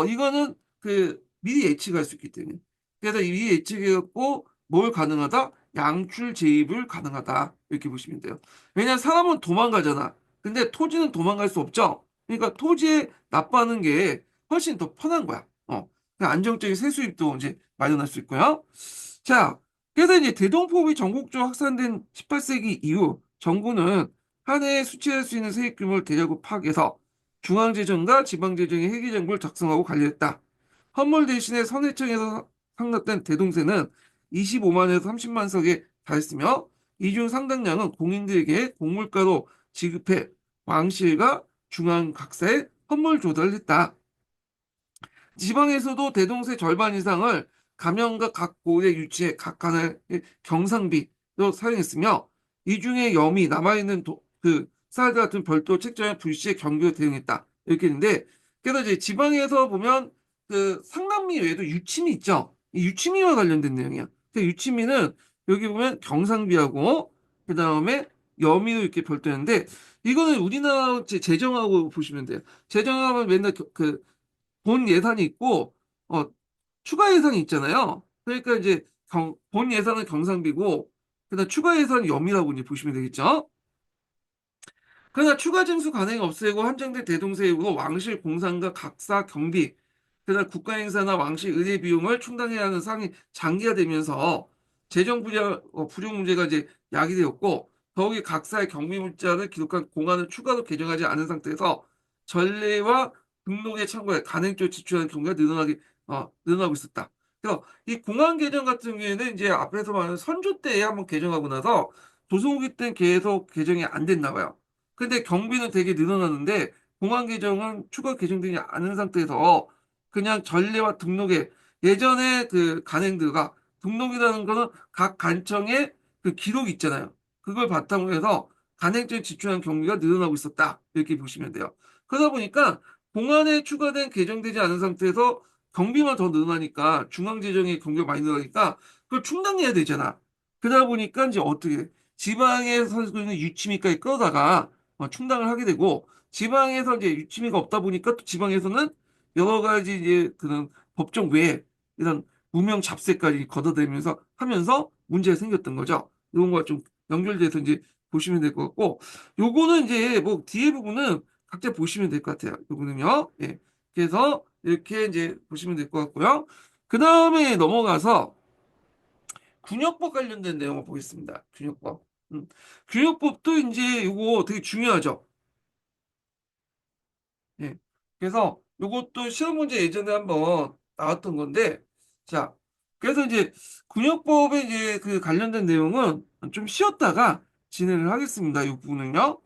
이거는 그 미리 예측할 수 있기 때문에. 그래서 미리 예측해갖고 뭘 가능하다? 양출 재입을 가능하다. 이렇게 보시면 돼요. 왜냐하면 사람은 도망가잖아. 근데 토지는 도망갈 수 없죠. 그러니까 토지에 납부하는 게 훨씬 더 편한 거야. 그러니까 안정적인 세수입도 이제 마련할 수 있고요. 자, 그래서 이제 대동법이 전국적으로 확산된 18세기 이후 정부는 한 해에 수취할 수 있는 세입 규모를 대략으로 파악해서 중앙재정과 지방재정의 회계정보를 작성하고 관리했다. 헌물 대신에 선해청에서 상납된 대동세는 25만에서 30만 석에 달했으며 이 중 상당량은 공인들에게 공물가로 지급해 왕실과 중앙각사에 헌물 조달을 했다. 지방에서도 대동세 절반 이상을 가명과 각 고에 유치해 각 관할 경상비로 사용했으며 이 중에 염이 남아있는 그 쌀 같은 별도 책정의 불시에 경비로 대응했다. 이렇게 했는데 그래서 이제 지방에서 보면 그 상남미 외에도 유치미 있죠. 이 유치미와 관련된 내용이야. 그 유치미는 여기 보면 경상비하고 그 다음에 염이도 이렇게 별도였는데 이거는 우리나라 재정하고 보시면 돼요. 재정하면 맨날 본 예산이 있고 어, 추가 예산이 있잖아요. 그러니까 이제 본 예산은 경상비고 그다음 추가 예산은 염이라고 이제 보시면 되겠죠. 그러나 추가 징수 관행이 없애고 한정된 대동세입으로 왕실 공상과 각사 경비, 그다음 국가 행사나 왕실 의례 비용을 충당해야 하는 상이 장기화되면서 재정 불용 문제가 이제 야기되었고 더욱이 각사의 경비 문자를 기록한 공안을 추가로 개정하지 않은 상태에서 전례와 등록에 참고해 간행적으로 지출하는 경우가 늘어나고 있었다. 그래서 이 공안 개정 같은 경우에는 이제 앞에서 말하는 선조 때에 한번 개정하고 나서 조선후기 때는 계속 개정이 안 됐나 봐요. 근데 경비는 되게 늘어나는데 공안 개정은 추가 개정되지 않은 상태에서 그냥 전례와 등록에 예전에 그 간행들과 등록이라는 거는 각 간청의 그 기록이 있잖아요. 그걸 바탕으로 해서 간행죄 지출한 경비가 늘어나고 있었다. 이렇게 보시면 돼요. 그러다 보니까 공안에 추가된 개정되지 않은 상태에서 경비만 더 늘어나니까 중앙재정의 경비가 많이 늘어나니까 그걸 충당해야 되잖아. 그러다 보니까 이제 어떻게 돼? 지방에서 있는 유치미까지 끌어다가 충당을 하게 되고 지방에서 이제 유치미가 없다 보니까 또 지방에서는 여러 가지 이제 그런 법정 외에 이런 무명 잡세까지 걷어대면서 하면서 문제가 생겼던 거죠. 이런 거가 좀 연결돼서 이제 보시면 될 것 같고 요거는 이제 뭐 뒤에 부분은 각자 보시면 될 것 같아요. 요거는요. 예. 그래서 이렇게 이제 보시면 될 것 같고요. 그 다음에 넘어가서 군역법 관련된 내용을 보겠습니다. 군역법. 군역법도 이제 요거 되게 중요하죠. 예. 그래서 요것도 시험 문제 예전에 한번 나왔던 건데, 자, 그래서 이제 군역법에 이제 그 관련된 내용은 좀 쉬었다가 진행을 하겠습니다. 이 부분은요.